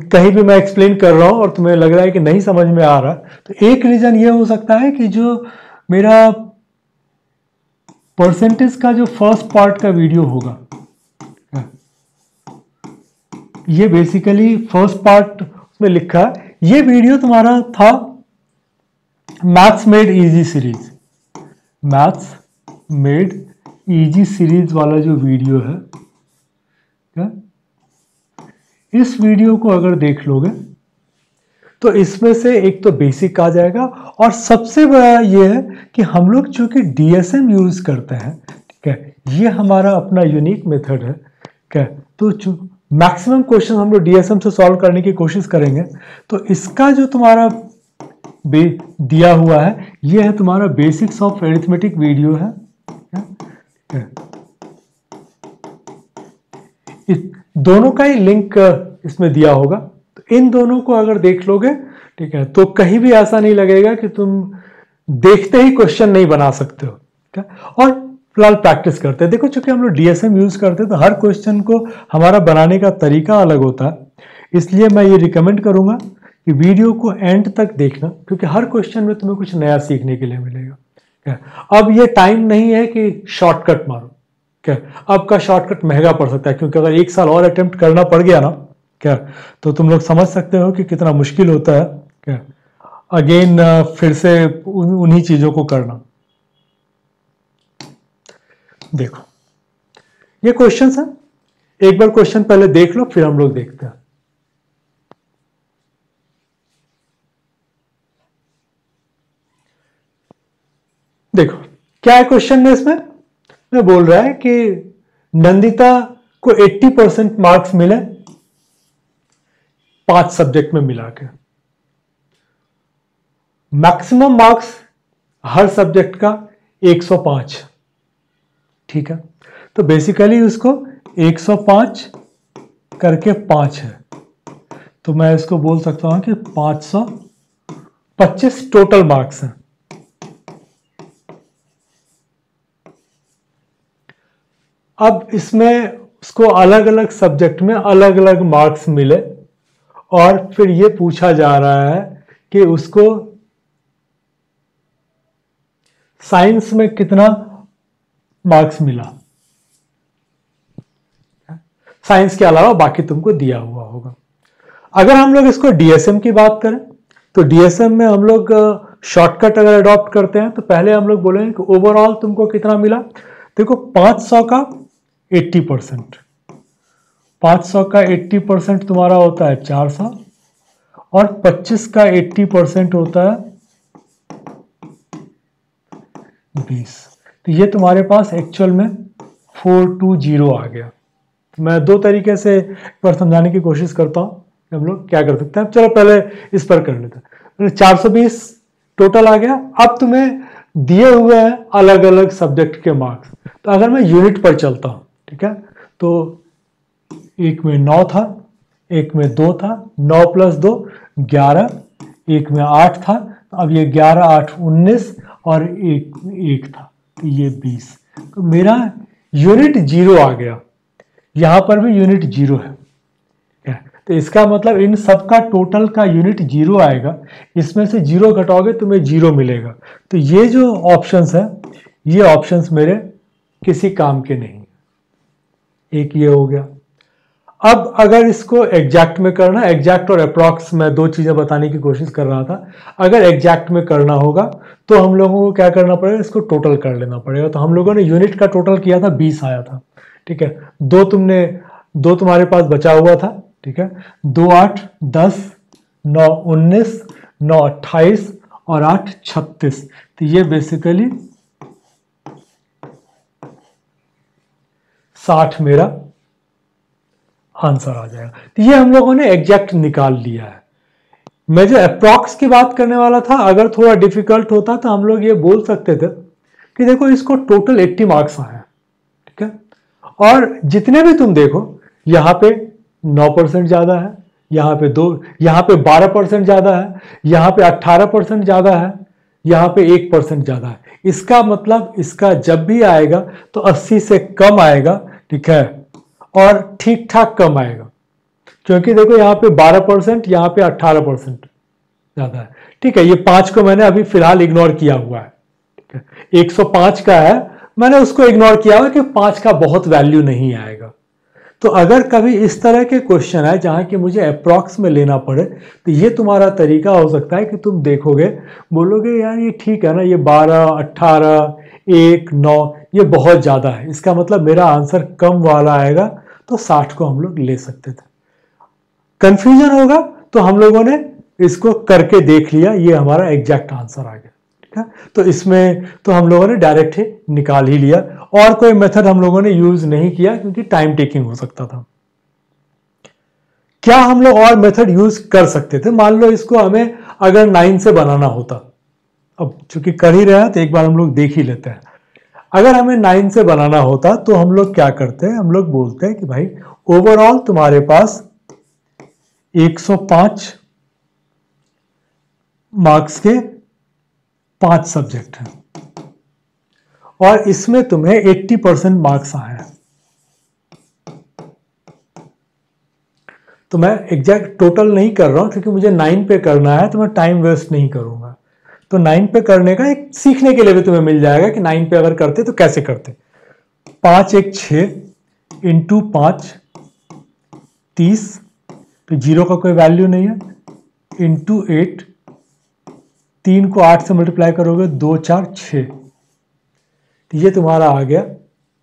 कहीं भी मैं एक्सप्लेन कर रहा हूं और तुम्हें लग रहा है कि नहीं समझ में आ रहा, तो एक रीजन ये हो सकता है कि जो मेरा परसेंटेज का जो फर्स्ट पार्ट का वीडियो होगा, ये बेसिकली फर्स्ट पार्ट उसमें लिखा है, ये वीडियो तुम्हारा था maths made easy series, maths made easy series वाला जो वीडियो है, इस वीडियो को अगर देख लोगे तो इसमें से एक तो बेसिक आ जाएगा, और सबसे बड़ा ये है कि हम लोग चूंकि डीएसएम यूज करते हैं, ठीक है, ये हमारा अपना यूनिक मेथड है, ठीक है, तो मैक्सिमम क्वेश्चन हम लोग डीएसएम से सॉल्व करने की कोशिश करेंगे। तो इसका जो तुम्हारा दिया हुआ है, ये है तुम्हारा बेसिक्स ऑफ अरिथमेटिक वीडियो है, दोनों का ही लिंक इसमें दिया होगा, तो इन दोनों को अगर देख लोगे, ठीक है, तो कहीं भी ऐसा नहीं लगेगा कि तुम देखते ही क्वेश्चन नहीं बना सकते हो, ठीक है। और फिलहाल प्रैक्टिस करते हैं, देखो चूंकि हम लोग डीएसएम यूज करते हैं तो हर क्वेश्चन को हमारा बनाने का तरीका अलग होता है, इसलिए मैं ये रिकमेंड करूंगा कि वीडियो को एंड तक देखना, क्योंकि हर क्वेश्चन में तुम्हें कुछ नया सीखने के लिए मिलेगा, ठीक है। अब ये टाइम नहीं है कि शॉर्टकट मारो, क्या अब का शॉर्टकट महंगा पड़ सकता है, क्योंकि अगर एक साल और अटेम्प्ट करना पड़ गया ना, क्या, तो तुम लोग समझ सकते हो कि कितना मुश्किल होता है, क्या, अगेन फिर से उन्हीं चीजों को करना। देखो ये क्वेश्चंस है, एक बार क्वेश्चन पहले देख लो, फिर हम लोग देखते हैं। देखो क्या है क्वेश्चन में, इसमें मैं बोल रहा है कि नंदिता को 80% मार्क्स मिले 5 सब्जेक्ट में मिला के, मैक्सिमम मार्क्स हर सब्जेक्ट का 105, ठीक है। तो बेसिकली उसको 105 करके 5 है, तो मैं इसको बोल सकता हूं कि 525 टोटल मार्क्स हैं। अब इसमें उसको अलग अलग सब्जेक्ट में अलग अलग मार्क्स मिले, और फिर ये पूछा जा रहा है कि उसको साइंस में कितना मार्क्स मिला, साइंस के अलावा बाकी तुमको दिया हुआ होगा। अगर हम लोग इसको डीएसएम की बात करें, तो डीएसएम में हम लोग शॉर्टकट अगर अडॉप्ट करते हैं, तो पहले हम लोग बोलेंगे कि ओवरऑल तुमको कितना मिला। देखो 500 का 80%, 500 का 80% तुम्हारा होता है 400, और 25 का 80% होता है 20। तो ये तुम्हारे पास एक्चुअल में 420 आ गया। मैं दो तरीके से एक बार समझाने की कोशिश करता हूं कि हम लोग क्या कर सकते हैं। चलो पहले इस पर कर लेते हैं। 420 टोटल आ गया। अब तुम्हें दिए हुए हैं अलग अलग सब्जेक्ट के मार्क्स, तो अगर मैं यूनिट पर चलता हूं, ठीक है, तो एक में 9 था, एक में 2 था, 9 + 2 11, एक में 8 था, अब ये 11 8 19, और एक था, तो ये 20। तो मेरा यूनिट 0 आ गया, यहां पर भी यूनिट 0 है। तो इसका मतलब इन सबका टोटल का यूनिट 0 आएगा, इसमें से 0 घटाओगे तुम्हें 0 मिलेगा। तो ये जो ऑप्शंस है, ये ऑप्शंस मेरे किसी काम के नहीं। एक ये हो गया। अब अगर इसको एग्जैक्ट में करना, एग्जैक्ट और अप्रॉक्स, मैं दो चीजें बताने की कोशिश कर रहा था। अगर एग्जैक्ट में करना होगा तो हम लोगों को क्या करना पड़ेगा, इसको टोटल कर लेना पड़ेगा। तो हम लोगों ने यूनिट का टोटल किया था, 20 आया था, ठीक है। दो तुम्हारे पास बचा हुआ था, ठीक है। 2 8 10, 9 19, 9 28 और 8 36। तो ये बेसिकली 60 मेरा आंसर आ जाएगा। तो ये हम लोगों ने एग्जैक्ट निकाल लिया है। मैं जो अप्रॉक्स की बात करने वाला था, अगर थोड़ा डिफिकल्ट होता तो हम लोग ये बोल सकते थे कि देखो इसको टोटल 80 मार्क्स आए हैं, ठीक है, और जितने भी तुम देखो यहाँ पे 9% ज्यादा है, यहाँ पे 12% ज्यादा है, यहाँ पे 18% ज्यादा है, यहाँ पे 1% ज्यादा है। इसका मतलब इसका जब भी आएगा तो 80 से कम आएगा, ठीक है, और ठीक ठाक कम आएगा। क्योंकि देखो यहाँ पे 12%, यहाँ पे 18% ज्यादा है। ठीक है, ये 5 को मैंने अभी फिलहाल इग्नोर किया हुआ है। ठीक है, 105 का है, मैंने उसको इग्नोर किया हुआ कि 5 का बहुत वैल्यू नहीं आएगा। तो अगर कभी इस तरह के क्वेश्चन है जहां कि मुझे अप्रॉक्स में लेना पड़े, तो ये तुम्हारा तरीका हो सकता है कि तुम देखोगे, बोलोगे यार ये ठीक है ना, ये 12, 18, 1, 9 ये बहुत ज़्यादा है, इसका मतलब मेरा आंसर कम वाला आएगा, तो 60 को हम लोग ले सकते थे। कंफ्यूजन होगा तो हम लोगों ने इसको करके देख लिया, ये हमारा एग्जैक्ट आंसर आ गया। ठीक है, तो इसमें तो हम लोगों ने डायरेक्ट ही निकाल ही लिया, और कोई मेथड हम लोगों ने यूज नहीं किया क्योंकि टाइम टेकिंग हो सकता था। क्या हम लोग और मेथड यूज कर सकते थे? मान लो इसको हमें अगर 9 से बनाना होता, अब चूंकि कर ही रहे हैं तो एक बार हम लोग देख ही लेते हैं। अगर हमें 9 से बनाना होता तो हम लोग क्या करते हैं, हम लोग बोलते हैं कि भाई ओवरऑल तुम्हारे पास 105 मार्क्स के 5 सब्जेक्ट हैं और इसमें तुम्हें 80% मार्क्स आए हैं। तो मैं एग्जैक्ट टोटल नहीं कर रहा हूं क्योंकि मुझे 9 पे करना है, तो मैं टाइम वेस्ट नहीं करूंगा। तो 9 पे करने का एक सीखने के लिए भी तुम्हें मिल जाएगा कि 9 पे अगर करते तो कैसे करते। 5 1 6 इंटू 5 30, तो 0 का कोई वैल्यू नहीं है, इंटू 8, 3 को 8 से मल्टीप्लाई करोगे 2 4 6, तो ये तुम्हारा आ गया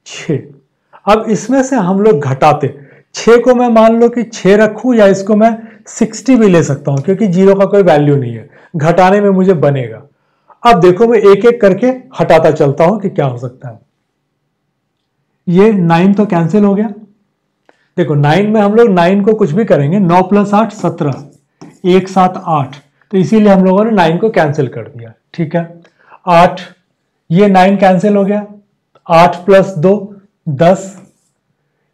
6। अब इसमें से हम लोग घटाते, 6 को मैं मान लो कि 6 रखूं या इसको मैं 60 भी ले सकता हूं क्योंकि 0 का कोई वैल्यू नहीं है, घटाने में मुझे बनेगा। अब देखो मैं एक एक करके हटाता चलता हूं कि क्या हो सकता है। ये 9 तो कैंसिल हो गया। देखो 9 में हम लोग 9 को कुछ भी करेंगे, 9 + 8 17, 1 7 8, तो इसीलिए हम लोगों ने 9 को कैंसिल कर दिया। ठीक है, 8, ये 9 कैंसिल हो गया, 8 + 2 10,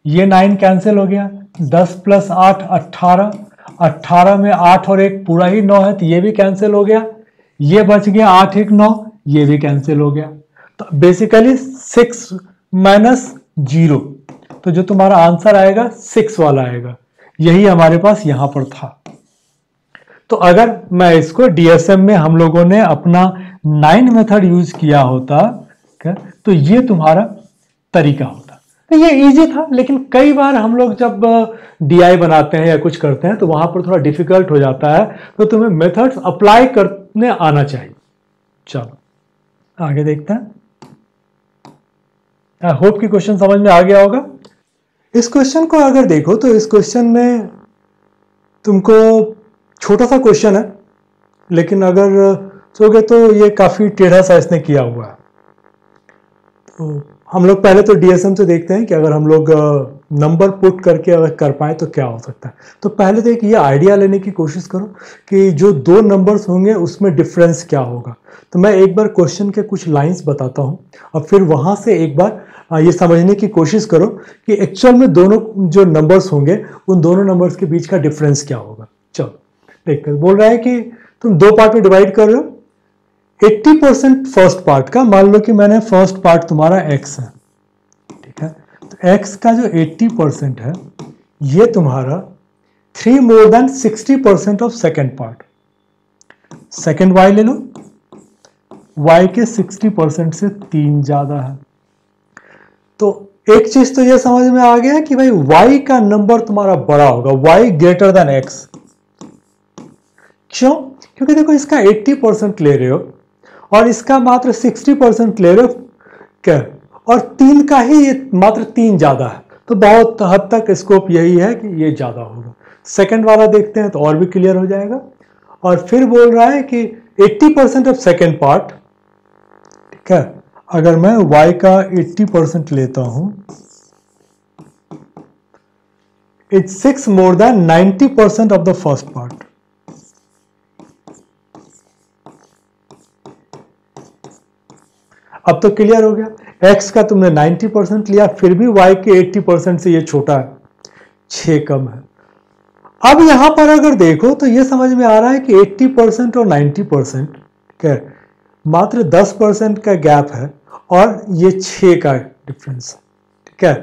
ये 9 कैंसिल हो गया, 10 + 8 18, 18 में 8 और 1 पूरा ही 9 है, तो ये भी कैंसिल हो गया। ये बच गया 8 1 9, ये भी कैंसिल हो गया। तो बेसिकली 6 - 0, तो जो तुम्हारा आंसर आएगा 6 वाला आएगा, यही हमारे पास यहां पर था। तो अगर मैं इसको डीएसएम में हम लोगों ने अपना 9 मेथड यूज किया होता, तो ये तुम्हारा तरीका होता। तो ये इजी था, लेकिन कई बार हम लोग जब डीआई बनाते हैं या कुछ करते हैं तो वहां पर थोड़ा डिफिकल्ट हो जाता है, तो तुम्हें मेथड्स अप्लाई करने आना चाहिए। चलो आगे देखते हैं। आई होप कि क्वेश्चन समझ में आ गया होगा। इस क्वेश्चन को अगर देखो तो इस क्वेश्चन में तुमको छोटा सा क्वेश्चन है, लेकिन अगर सोचोगे तो ये काफी टेढ़ा सा इसने किया हुआ है। तो हम लोग पहले तो डीएसएम से देखते हैं कि अगर हम लोग नंबर पुट करके अगर कर पाए तो क्या हो सकता है। तो पहले तो एक ये आइडिया लेने की कोशिश करो कि जो 2 नंबर्स होंगे उसमें डिफरेंस क्या होगा। तो मैं एक बार क्वेश्चन के कुछ लाइंस बताता हूँ और फिर वहां से एक बार ये समझने की कोशिश करो कि एक्चुअल में दोनों जो नंबर्स होंगे उन दोनों नंबर्स के बीच का डिफरेंस क्या होगा। चलो देखकर बोल रहा है कि तुम 2 पार्ट में डिवाइड कर रहे हो। 80% फर्स्ट पार्ट का, मान लो कि मैंने फर्स्ट पार्ट तुम्हारा x है। ठीक है, तो x का जो 80% है ये तुम्हारा 3 more than 60% of second part. Second y ले लो, y के 60% से 3 ज्यादा है। तो एक चीज तो ये समझ में आ गया कि भाई y का नंबर तुम्हारा बड़ा होगा, y ग्रेटर देन x। क्यों? क्योंकि देखो इसका 80% ले रहे हो और इसका मात्र 60% ले रहे हो, क्या, और 3 का ही ये मात्र 3 ज्यादा है, तो बहुत हद तक स्कोप यही है कि ये ज्यादा होगा। सेकंड वाला देखते हैं तो और भी क्लियर हो जाएगा। और फिर बोल रहा है कि 80% ऑफ सेकंड पार्ट। ठीक है, अगर मैं y का 80% लेता हूं, it's 6 more than 90% of the first part. अब तो क्लियर हो गया, x का तुमने 90% लिया, फिर भी y के 80% से ये छोटा है, 6 कम है। अब यहां पर अगर देखो तो ये समझ में आ रहा है कि 80% और 90%, ठीक है, मात्र 10% का गैप है और ये 6 का डिफरेंस। ठीक है,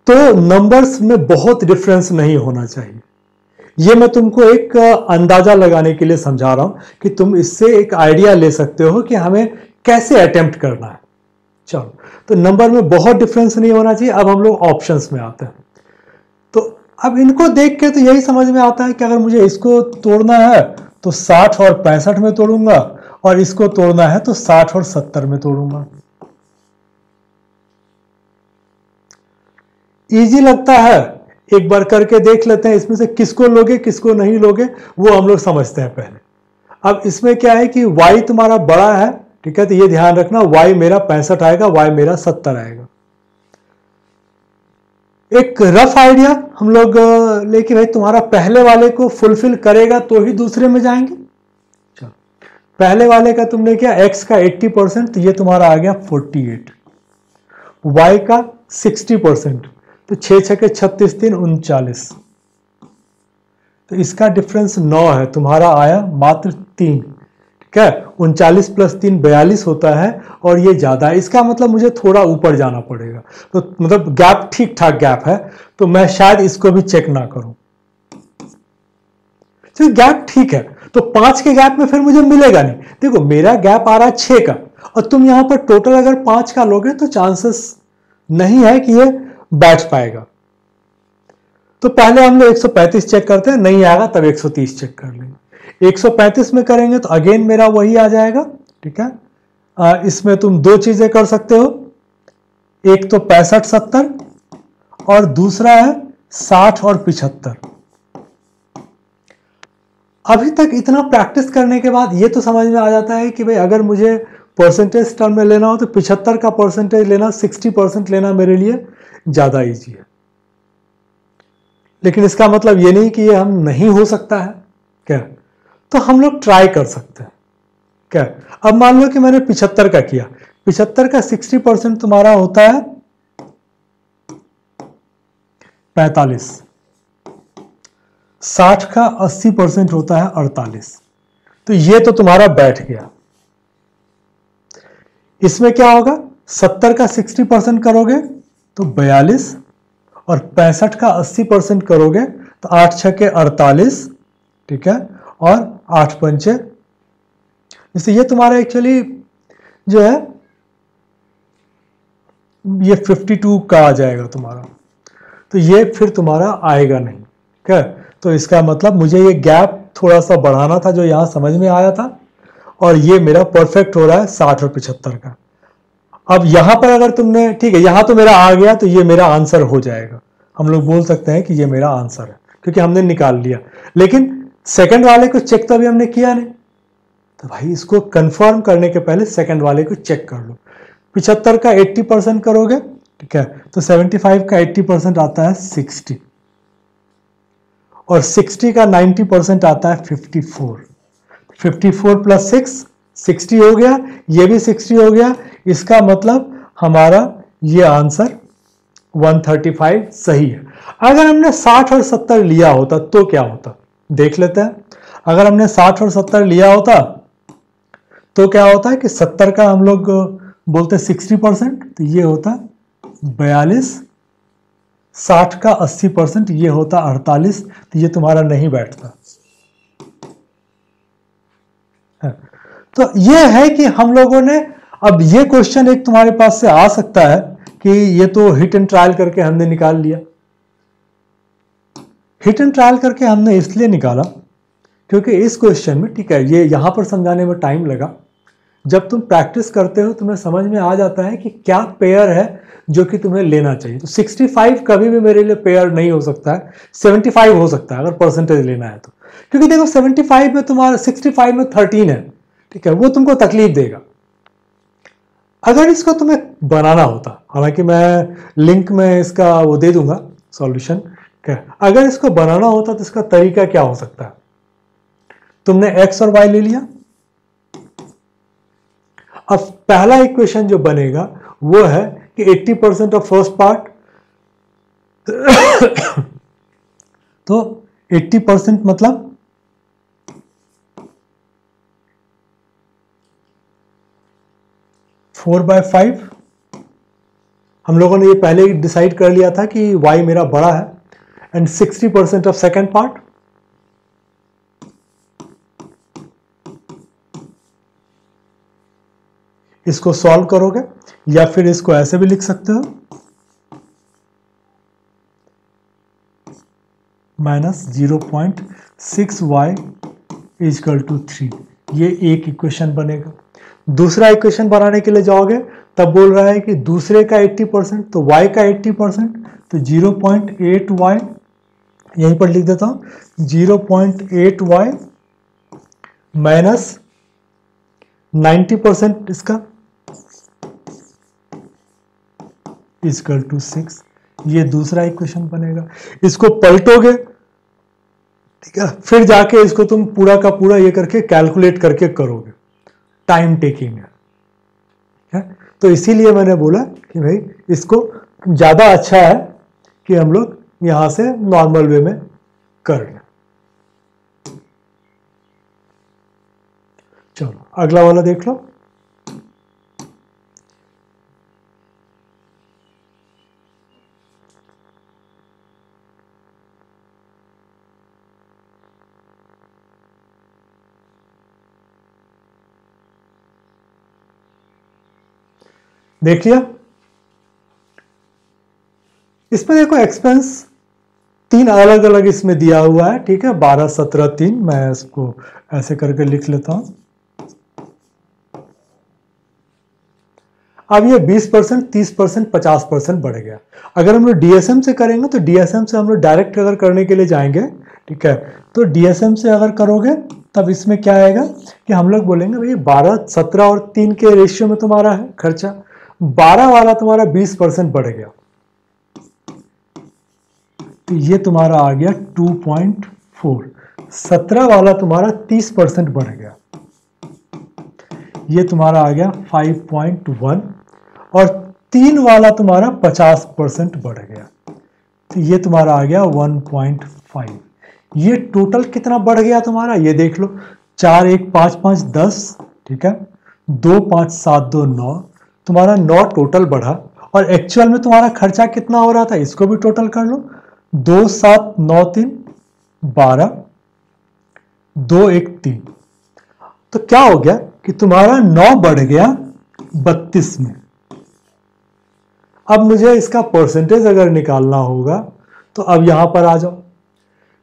तो नंबर्स में बहुत डिफरेंस नहीं होना चाहिए। ये मैं तुमको एक अंदाजा लगाने के लिए समझा रहा हूं कि तुम इससे एक आइडिया ले सकते हो कि हमें कैसे अटेम्प्ट करना है। चलो, तो नंबर में बहुत डिफरेंस नहीं होना चाहिए। अब हम लोग ऑप्शंस में आते हैं। तो अब इनको देख के तो यही समझ में आता है कि अगर मुझे इसको तोड़ना है तो 60 और 65 में तोड़ूंगा, और इसको तोड़ना है तो 60 और 70 में तोड़ूंगा। इजी लगता है, एक बार करके देख लेते हैं। इसमें से किसको लोगे किसको नहीं लोगे वो हम लोग समझते हैं पहले। अब इसमें क्या है कि y तुम्हारा बड़ा है, ठीक है, तो ये ध्यान रखना y मेरा 65 आएगा, y मेरा 70 आएगा। एक रफ आइडिया हम लोग लेके, भाई तुम्हारा पहले वाले को फुलफिल करेगा तो ही दूसरे में जाएंगे। चलो, पहले वाले का तुमने किया x का 80%, तो ये तुम्हारा आ गया 48, y का 60%, तो 6 6 36 3 39, तो इसका डिफरेंस 9 है, तुम्हारा आया मात्र 3। ठीक है, 39 + 3 42 होता है, और ये ज्यादा है। इसका मतलब मुझे थोड़ा ऊपर जाना पड़ेगा। तो मतलब गैप ठीक ठाक गैप है, तो मैं शायद इसको भी चेक ना करूं। तो गैप ठीक है, तो 5 के गैप में फिर मुझे मिलेगा नहीं। देखो मेरा गैप आ रहा है 6 का, और तुम यहां पर टोटल अगर 5 का लोगे तो चांसेस नहीं है कि ये बैठ पाएगा। तो पहले हम लोग 135 चेक करते हैं, नहीं आएगा तब 130 चेक कर लेंगे। 135 में करेंगे तो अगेन मेरा वही आ जाएगा। ठीक है, इसमें तुम दो चीजें कर सकते हो, एक तो 65 70 और दूसरा है 60 और 75। अभी तक इतना प्रैक्टिस करने के बाद ये तो समझ में आ जाता है कि भाई अगर मुझे परसेंटेज टर्म में लेना हो तो 75 का परसेंटेज लेना, 60% लेना मेरे लिए ज्यादा इजी है। लेकिन इसका मतलब ये नहीं कि ये हम नहीं हो सकता है क्या, तो हम लोग ट्राई कर सकते हैं क्या। अब मान लो कि मैंने 75 का किया, 75 का 60% तुम्हारा होता है 45, 60 का 80% होता है 48, तो ये तो तुम्हारा बैठ गया। इसमें क्या होगा, 70 का 60% करोगे तो 42, और 65 का 80% करोगे तो 8 6 48, ठीक है, और 8 पंचे, इससे ये तुम्हारा एक्चुअली जो है ये 52 का आ जाएगा तुम्हारा, तो ये फिर तुम्हारा आएगा नहीं। ठीक है, तो इसका मतलब मुझे ये गैप थोड़ा सा बढ़ाना था जो यहां समझ में आया था, और ये मेरा परफेक्ट हो रहा है 60 और 75 का। अब यहां पर अगर तुमने, ठीक है, यहां तो मेरा आ गया, तो ये मेरा आंसर हो जाएगा। हम लोग बोल सकते हैं कि ये मेरा आंसर है क्योंकि हमने निकाल लिया। लेकिन सेकंड वाले को चेक तो अभी हमने किया नहीं, तो भाई इसको कंफर्म करने के पहले सेकंड वाले को चेक कर लो। 75 का 80% करोगे, ठीक है, तो 75 का 80% आता है 60, और 60 का 90% आता है 54। 54 + 6 60 हो गया, ये भी 60 हो गया। इसका मतलब हमारा ये आंसर 135 सही है। अगर हमने 60 और 70 लिया होता तो क्या होता, देख लेते हैं। अगर हमने 60 और 70 लिया होता तो क्या होता है कि 70 का हम लोग बोलते 60%, तो ये होता 42, 60 का 80% ये होता 48, तो ये तुम्हारा नहीं बैठता। तो ये है कि हम लोगों ने, अब ये क्वेश्चन एक तुम्हारे पास से आ सकता है कि ये तो हिट एंड ट्रायल करके हमने निकाल लिया। हिट एंड ट्रायल करके हमने इसलिए निकाला क्योंकि इस क्वेश्चन में, ठीक है, ये यहां पर समझाने में टाइम लगा। जब तुम प्रैक्टिस करते हो तुम्हें समझ में आ जाता है कि क्या पेयर है जो कि तुम्हें लेना चाहिए। तो 65 कभी भी मेरे लिए पेयर नहीं हो सकता है, 75 हो सकता है अगर परसेंटेज लेना है तो, क्योंकि देखो 75 में तुम्हारा 65 में 13 है, ठीक है, वो तुमको तकलीफ देगा। अगर इसको तुम्हें बनाना होता, हालांकि मैं लिंक में इसका वो दे दूंगा सॉल्यूशन, अगर इसको बनाना होता तो इसका तरीका क्या हो सकता है। तुमने x और y ले लिया, अब पहला इक्वेशन जो बनेगा वो है कि 80% ऑफ फर्स्ट पार्ट, तो 80% मतलब 4/5। हम लोगों ने ये पहले ही डिसाइड कर लिया था कि y मेरा बड़ा है, एंड 60% ऑफ सेकेंड पार्ट, इसको सॉल्व करोगे, या फिर इसको ऐसे भी लिख सकते हो, -0.6y इजकल टू 3। ये एक इक्वेशन बनेगा। दूसरा इक्वेशन बनाने के लिए जाओगे तब बोल रहा है कि दूसरे का 80%, तो y का 80%, तो 0.8y यहीं पर लिख देता हूं, 0.8y माइनस 90% इसका इजकल टू 6। ये दूसरा इक्वेशन बनेगा। इसको पलटोगे, ठीक है, फिर जाके इसको तुम पूरा का पूरा ये करके कैलकुलेट करके करोगे, टाइम टेकिंग है। तो इसीलिए मैंने बोला कि भाई इसको ज्यादा अच्छा है कि हम लोग यहां से नॉर्मल वे में कर लें। चलो अगला वाला देख लो। देख लिया? इसमें देखो एक्सपेंस तीन अलग अलग इसमें दिया हुआ है, ठीक है, 12, 17, 3। मैं इसको ऐसे करके लिख लेता हूं। अब ये 20%, 30%, 50% बढ़ गया। अगर हम लोग डीएसएम से करेंगे तो डीएसएम से हम लोग डायरेक्ट अगर करने के लिए जाएंगे, ठीक है, तो डीएसएम से अगर करोगे तब इसमें क्या आएगा कि हम लोग बोलेंगे भाई 12, 17 और 3 के रेशियो में तुम्हारा है खर्चा, 12 वाला तुम्हारा 20% बढ़ गया, तो ये तुम्हारा आ गया 2.4। 17 वाला तुम्हारा 30% बढ़ गया, ये तुम्हारा आ गया 5.1। और 3 वाला तुम्हारा 50% बढ़ गया, तो ये तुम्हारा आ गया 1.5। ये टोटल कितना बढ़ गया तुम्हारा, ये देख लो, 4, 1, 5, 5, 10, ठीक है, 2, 5, 7, 2, 9, तुम्हारा 9 टोटल बढ़ा। और एक्चुअल में तुम्हारा खर्चा कितना हो रहा था, इसको भी टोटल कर लो, 2, 7, 9, 3, 12, 2, 1, 3। तो क्या हो गया कि तुम्हारा 9 बढ़ गया 32 में। अब मुझे इसका परसेंटेज अगर निकालना होगा तो अब यहां पर आ जाओ।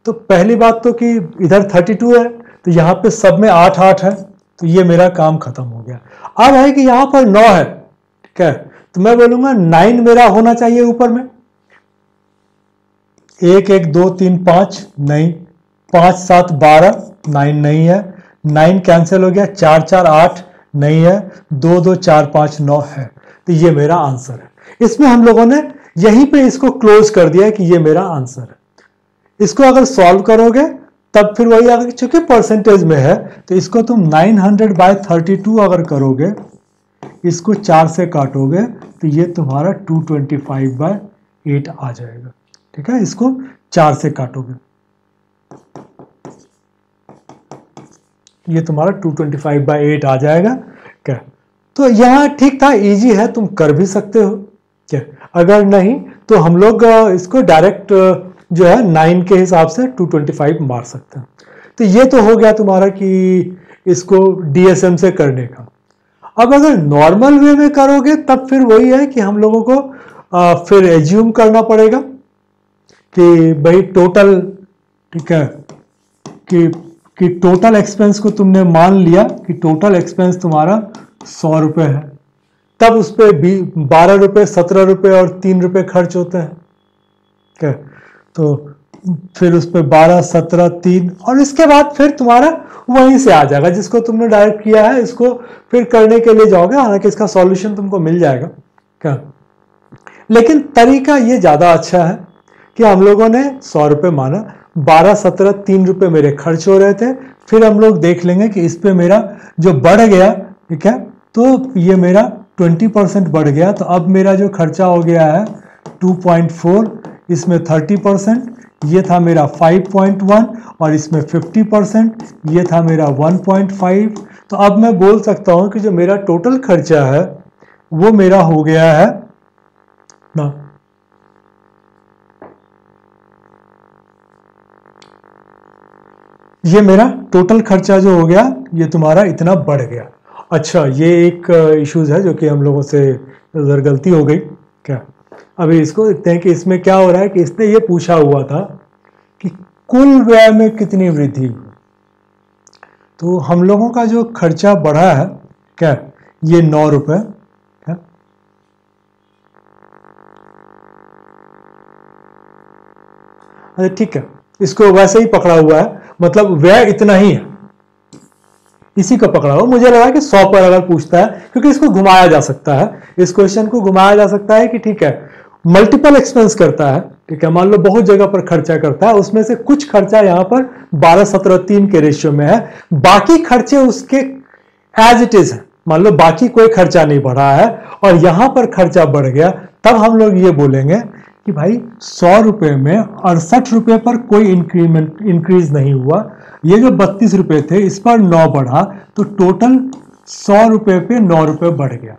तो पहली बात तो कि इधर 32 है, तो यहां पे सब में 8, 8 है, तो ये मेरा काम खत्म हो गया। अब है कि यहां पर 9 है, ठीक है, तो मैं बोलूंगा 9 मेरा होना चाहिए ऊपर में। 1, 1, 2, 3, 5 नहीं, 5, 7, 12 9 नहीं है, 9 कैंसिल हो गया, 4, 4, 8 नहीं है, 2, 2, 4, 5 9 है, तो ये मेरा आंसर है। इसमें हम लोगों ने यहीं पे इसको क्लोज कर दिया कि ये मेरा आंसर है। इसको अगर सॉल्व करोगे तब फिर वही अगर चूंकि परसेंटेज में है तो इसको तुम 900/32 अगर करोगे, इसको 4 से काटोगे तो ये तुम्हारा 225/8 आ जाएगा, ठीक है, इसको 4 से काटोगे, ये तुम्हारा 225/8 आ जाएगा। क्या तो यहां ठीक था, इजी है, तुम कर भी सकते हो। क्या अगर नहीं तो हम लोग इसको डायरेक्ट जो है 9 के हिसाब से 225 मार सकते हैं। तो ये तो हो गया तुम्हारा कि इसको डीएसएम से करने का। अब अगर नॉर्मल वे में करोगे तब फिर वही है कि हम लोगों को फिर एज्यूम करना पड़ेगा कि भाई टोटल, ठीक है, कि टोटल एक्सपेंस को तुमने मान लिया कि टोटल एक्सपेंस तुम्हारा 100 रुपये है, तब उस पर 12 रुपये, 17 रुपये और 3 रुपये खर्च होते हैं। ठीक है, तो फिर उस पर 12, 17, 3 और इसके बाद फिर तुम्हारा वहीं से आ जाएगा, जिसको तुमने डायरेक्ट किया है इसको फिर करने के लिए जाओगे, हालांकि इसका सॉल्यूशन तुमको मिल जाएगा। क्या लेकिन तरीका ये ज्यादा अच्छा है कि हम लोगों ने 100 रुपये माना, 12, 17, 3 रुपये मेरे खर्च हो रहे थे, फिर हम लोग देख लेंगे कि इस पे मेरा जो बढ़ गया, ठीक है, तो ये मेरा 20% बढ़ गया, तो अब मेरा जो खर्चा हो गया है 2.4, इसमें 30%, ये था मेरा 5.1 और इसमें 50%, ये था मेरा 1.5। तो अब मैं बोल सकता हूं कि जो मेरा टोटल खर्चा है वो मेरा हो गया है ना, ये मेरा टोटल खर्चा जो हो गया ये तुम्हारा इतना बढ़ गया। अच्छा, ये एक इश्यूज है जो कि हम लोगों से उधर गलती हो गई क्या। अभी इसको देखते हैं कि इसमें क्या हो रहा है कि इसने ये पूछा हुआ था कि कुल व्यय में कितनी वृद्धि हुई। तो हम लोगों का जो खर्चा बढ़ा है क्या, ये 9 रुपये क्या। अच्छा ठीक है, इसको वैसे ही पकड़ा हुआ है, मतलब व्यय इतना ही है, इसी को पकड़ा हुआ। मुझे लगा कि 100 पर अगर पूछता है, क्योंकि इसको घुमाया जा सकता है, इस क्वेश्चन को घुमाया जा सकता है कि ठीक है मल्टीपल एक्सपेंस करता है, ठीक है, मान लो बहुत जगह पर खर्चा करता है, उसमें से कुछ खर्चा यहां पर 12-17-3 के रेशियो में है, बाकी खर्चे उसके एज इट इज है। मान लो बाकी कोई खर्चा नहीं बढ़ा है और यहां पर खर्चा बढ़ गया, तब हम लोग ये बोलेंगे कि भाई 100 रुपए में 68 रुपए पर कोई इंक्रीज नहीं हुआ, ये जो 32 रुपए थे इस पर 9 बढ़ा, तो टोटल 100 रुपए पे 9 रुपए बढ़ गया।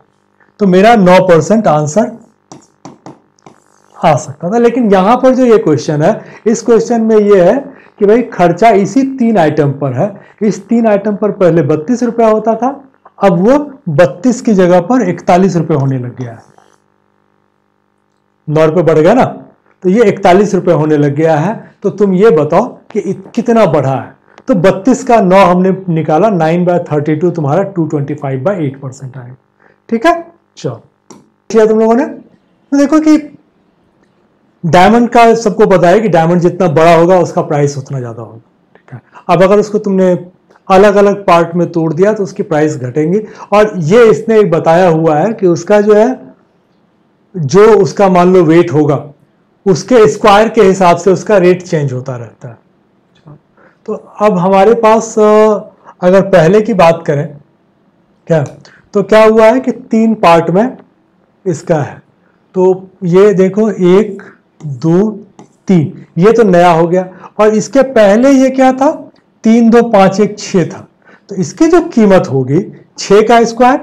तो मेरा 9% आंसर आ सकता था। लेकिन यहां पर जो ये क्वेश्चन है, इस क्वेश्चन में ये है कि भाई खर्चा इसी 3 आइटम पर है, इस 3 आइटम पर पहले 32 रुपया होता था, अब वो 32 की जगह पर 41 रुपये होने लग गया है। 9 रुपये बढ़ गया ना, तो ये 41 रुपये होने लग गया है। तो तुम ये बताओ कि कितना बढ़ा है। तो 32 का 9 हमने निकाला, 9/32 तुम्हारा 225/8% आएगा। ठीक है, चलो किया तुम लोगों ने। तो देखो कि डायमंड का सबको पता है कि डायमंड जितना बड़ा होगा उसका प्राइस उतना ज्यादा होगा। ठीक है, अब अगर उसको तुमने अलग अलग पार्ट में तोड़ दिया तो उसकी प्राइस घटेंगी। और ये इसने एक बताया हुआ है कि उसका जो है, जो उसका मान लो वेट होगा, उसके स्क्वायर के हिसाब से उसका रेट चेंज होता रहता है। तो अब हमारे पास अगर पहले की बात करें क्या, तो क्या हुआ है कि 3 पार्ट में इसका है। तो ये देखो 1 2 3, ये तो नया हो गया। और इसके पहले ये क्या था, 3 2 5 1 6 था। तो इसकी जो कीमत होगी 6 का स्क्वायर,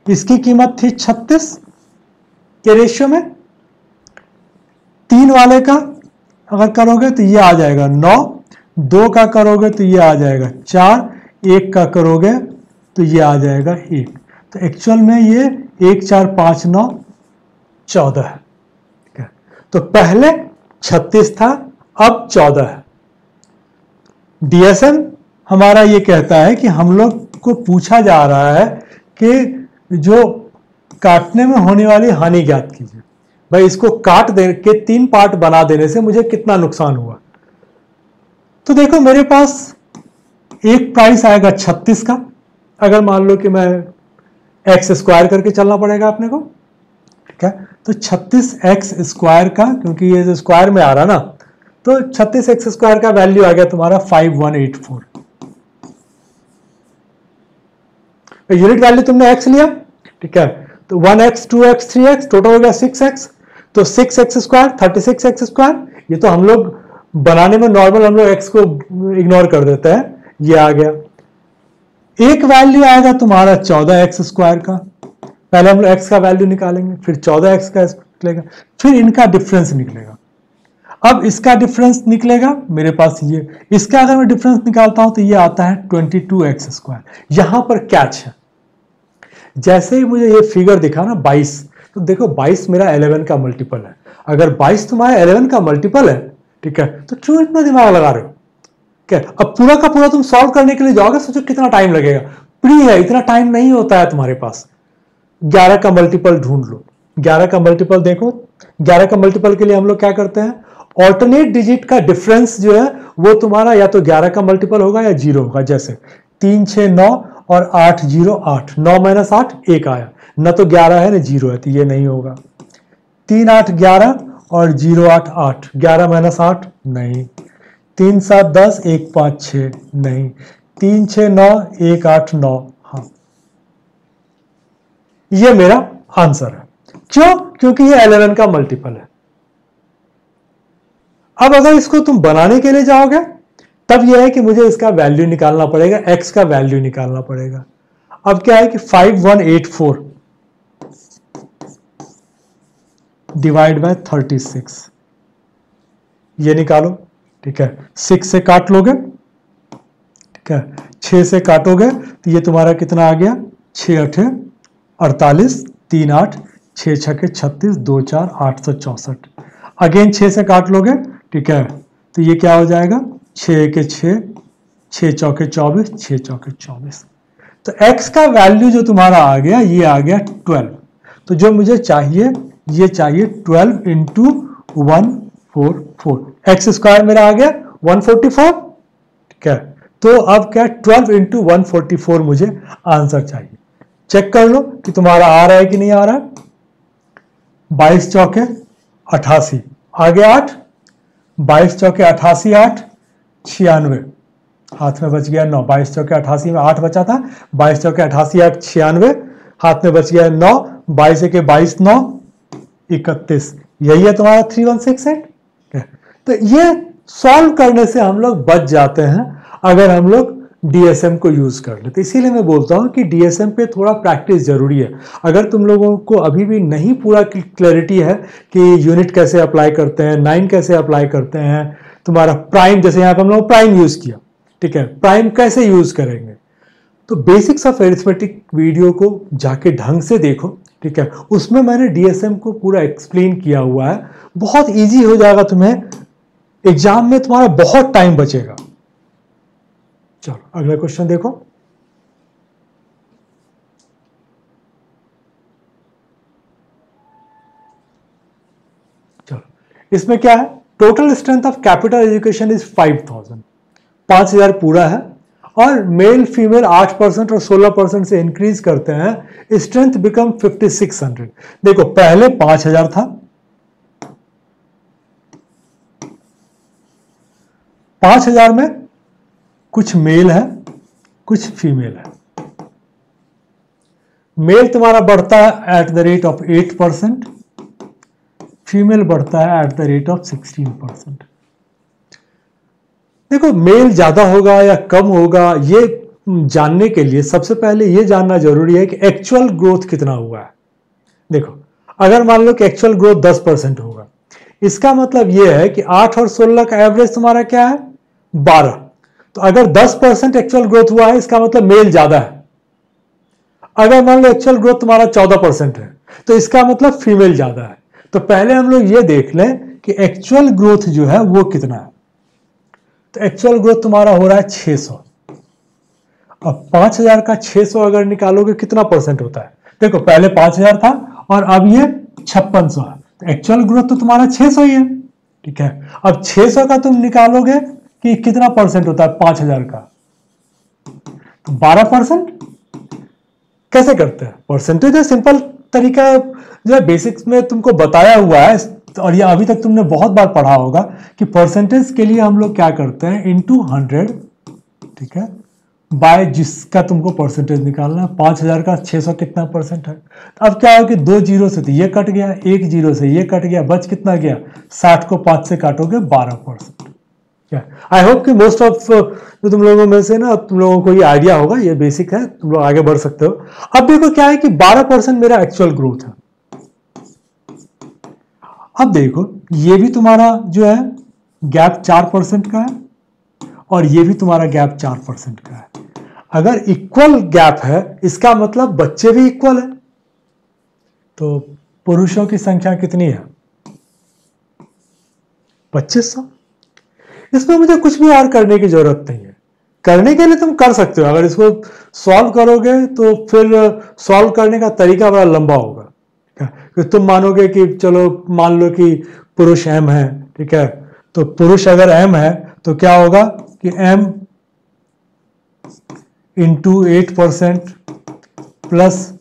इसकी कीमत थी 36 के रेशियो में। 3 वाले का अगर करोगे तो ये आ जाएगा 9, 2 का करोगे तो ये आ जाएगा 4, 1 का करोगे तो ये आ जाएगा 1। तो एक्चुअल में ये 1 4 5 9 14 है। ठीक है, तो पहले 36 था, अब 14 है। डीएसएम हमारा ये कहता है कि हम लोग को पूछा जा रहा है कि जो काटने में होने वाली हानि ज्ञात कीजिए। भाई इसको काट दे के 3 पार्ट बना देने से मुझे कितना नुकसान हुआ। तो देखो मेरे पास एक प्राइस आएगा 36 का, अगर मान लो कि मैं एक्स स्क्वायर करके चलना पड़ेगा अपने को। ठीक है, तो 36x स्क्वायर का, क्योंकि ये जो स्क्वायर में आ रहा ना, तो 36x स्क्वायर का वैल्यू आ गया तुम्हारा 5184। यूनिट वैल्यू तुमने x लिया, ठीक है, तो 1x 2x 3x टोटल हो गया 6x। तो 6x स्क्वायर 36x स्क्वायर, ये तो हम लोग बनाने में नॉर्मल हम लोग x को इग्नोर कर देते हैं, ये आ गया। एक वैल्यू आएगा तुम्हारा 14x स्क्वायर का, पहले हम लोग x का वैल्यू निकालेंगे, फिर 14x का निकलेगा, फिर इनका डिफरेंस निकलेगा। अब इसका डिफरेंस निकलेगा मेरे पास ये, इसका अगर मैं डिफरेंस निकालता हूं तो ये आता है 22x स्क्वायर। यहां पर कैच है, जैसे ही मुझे ये फिगर दिखा ना 22, तो देखो 22 मेरा 11 का मल्टीपल है। अगर 22 तुम्हारा 11 का मल्टीपल है, ठीक है, तो क्यों इतना दिमाग लगा रहे हो। क्या अब पूरा का पूरा तुम सॉल्व करने के लिए जाओगे, सोचो कितना टाइम लगेगा। प्री है, इतना टाइम नहीं होता है तुम्हारे पास। 11 का मल्टीपल ढूंढ लो, 11 का मल्टीपल देखो। 11 का मल्टीपल के लिए हम लोग क्या करते हैं, ऑल्टरनेट डिजिट का डिफरेंस जो है वो तुम्हारा या तो 11 का मल्टीपल होगा या 0 होगा। जैसे 3 6 9 और 8 0 8, 9 - 8 1 आया, न तो 11 है न 0 है, तो ये नहीं होगा। 3 8 11 और 0 8 8, 11 - 8 नहीं। 3 7 10 1 5 6 नहीं। 3 6 9 1 8 9, हाँ ये मेरा आंसर है। क्यों, क्योंकि ये 11 का मल्टीपल है। अब अगर इसको तुम बनाने के लिए जाओगे तब यह है कि मुझे इसका वैल्यू निकालना पड़ेगा, x का वैल्यू निकालना पड़ेगा। अब क्या है कि 5184 डिवाइड बाय 36, ये निकालो। ठीक है, 6 से काट लोगे, ठीक है, 6 से काटोगे तो ये तुम्हारा कितना आ गया, 6 8 48, 3 8, 6 6 36, 2 4 864। अगेन 6 से काट लोगे, ठीक है, तो ये क्या हो जाएगा, 6 1 6, 6 4 24, 6 4 24। तो x का वैल्यू जो तुम्हारा आ गया ये आ गया 12। तो जो मुझे चाहिए ये चाहिए 12 इंटू 144, एक्स स्क्वायर मेरा आ गया 144, ठीक है। तो अब क्या 12 इंटू 144 मुझे आंसर चाहिए। चेक कर लो कि तुम्हारा आ रहा है कि नहीं आ रहा है। 22 चौके 88 आ गया 8, 22 चौके 88 8, 96 हाथ में बच गया 9, 22 चौके 88 में 8 बचा था, 22 चौके 88 8 96 हाथ में बच गया 9, 22 के 22 9 31, यही है तुम्हारा 3168। तो ये सॉल्व करने से हम लोग बच जाते हैं अगर हम लोग डीएसएम को यूज कर लेते। इसीलिए मैं बोलता हूं कि डीएसएम पे थोड़ा प्रैक्टिस जरूरी है। अगर तुम लोगों को अभी भी नहीं पूरा क्लैरिटी है कि यूनिट कैसे अप्लाई करते हैं, 9 कैसे अप्लाई करते हैं, तुम्हारा प्राइम, जैसे यहाँ पे हम लोग प्राइम यूज किया, ठीक है, प्राइम कैसे यूज करेंगे, तो बेसिक्स ऑफ एरिथमेटिक वीडियो को जाके ढंग से देखो, ठीक है। उसमें मैंने डीएसएम को पूरा एक्सप्लेन किया हुआ है, बहुत इजी हो जाएगा तुम्हें, एग्जाम में तुम्हारा बहुत टाइम बचेगा। चलो अगला क्वेश्चन देखो। चलो इसमें क्या है, total strength of capital education is 5000, 5000 पूरा है, और मेल फीमेल 8% और 16% से इंक्रीज करते हैं, स्ट्रेंथ बिकम 5600। देखो पहले 5000 था, 5000 में कुछ मेल है कुछ फीमेल है। मेल तुम्हारा बढ़ता है at the rate of 8%, female बढ़ता है एट द रेट ऑफ 16%। देखो मेल ज्यादा होगा या कम होगा ये जानने के लिए सबसे पहले ये जानना जरूरी है कि एक्चुअल ग्रोथ कितना हुआ है। देखो अगर मान लो कि एक्चुअल ग्रोथ 10% होगा, इसका मतलब ये है कि 8 और 16 का एवरेज तुम्हारा क्या है, 12। तो अगर 10% एक्चुअल ग्रोथ हुआ है इसका मतलब मेल ज्यादा है। अगर मान लो एक्चुअल ग्रोथ तुम्हारा 14% है तो इसका मतलब फीमेल ज्यादा है। तो पहले हम लोग ये देख लें कि एक्चुअल ग्रोथ जो है वो कितना है। तो एक्चुअल ग्रोथ तुम्हारा हो रहा है 600। अब 5000 का 600 अगर निकालोगे कितना परसेंट होता है, देखो पहले 5000 था और अब ये 5600 है, तो एक्चुअल ग्रोथ तो तुम्हारा 600 ही है, ठीक है। अब 600 का तुम निकालोगे कि कितना परसेंट होता है 5000 का, तो 12%। कैसे करते हैं, परसेंटेज है, सिंपल तरीका जो है बेसिक्स में तुमको बताया हुआ है, और ये अभी तक तुमने बहुत बार पढ़ा होगा कि परसेंटेज के लिए हम लोग क्या करते हैं, इनटू 100, ठीक है, बाय जिसका तुमको परसेंटेज निकालना है। 5000 का 600 कितना परसेंट है। तो अब क्या हो कि 2 जीरो से तो ये कट गया, 1 जीरो से ये कट गया, बच कितना गया, 60 को 5 से काटोगे 12%। आई होप कि मोस्ट ऑफ जो तुम लोगों में से ना तुम लोगों को ये आइडिया होगा, ये बेसिक है, तुम लोग आगे बढ़ सकते हो। अब देखो क्या है कि 12% मेरा एक्चुअल ग्रोथ है। अब देखो ये भी तुम्हारा जो है गैप 4% का है और ये भी तुम्हारा गैप 4% का है। अगर इक्वल गैप है इसका मतलब बच्चे भी इक्वल है। तो पुरुषों की संख्या कितनी है, 2500। इसमें मुझे कुछ भी और करने की जरूरत नहीं है। करने के लिए तुम कर सकते हो, अगर इसको सॉल्व करोगे तो फिर सॉल्व करने का तरीका बड़ा लंबा होगा, ठीक है। तुम मानोगे कि चलो मान लो कि पुरुष m है, ठीक है, तो पुरुष अगर m है तो क्या होगा कि m into 8% plus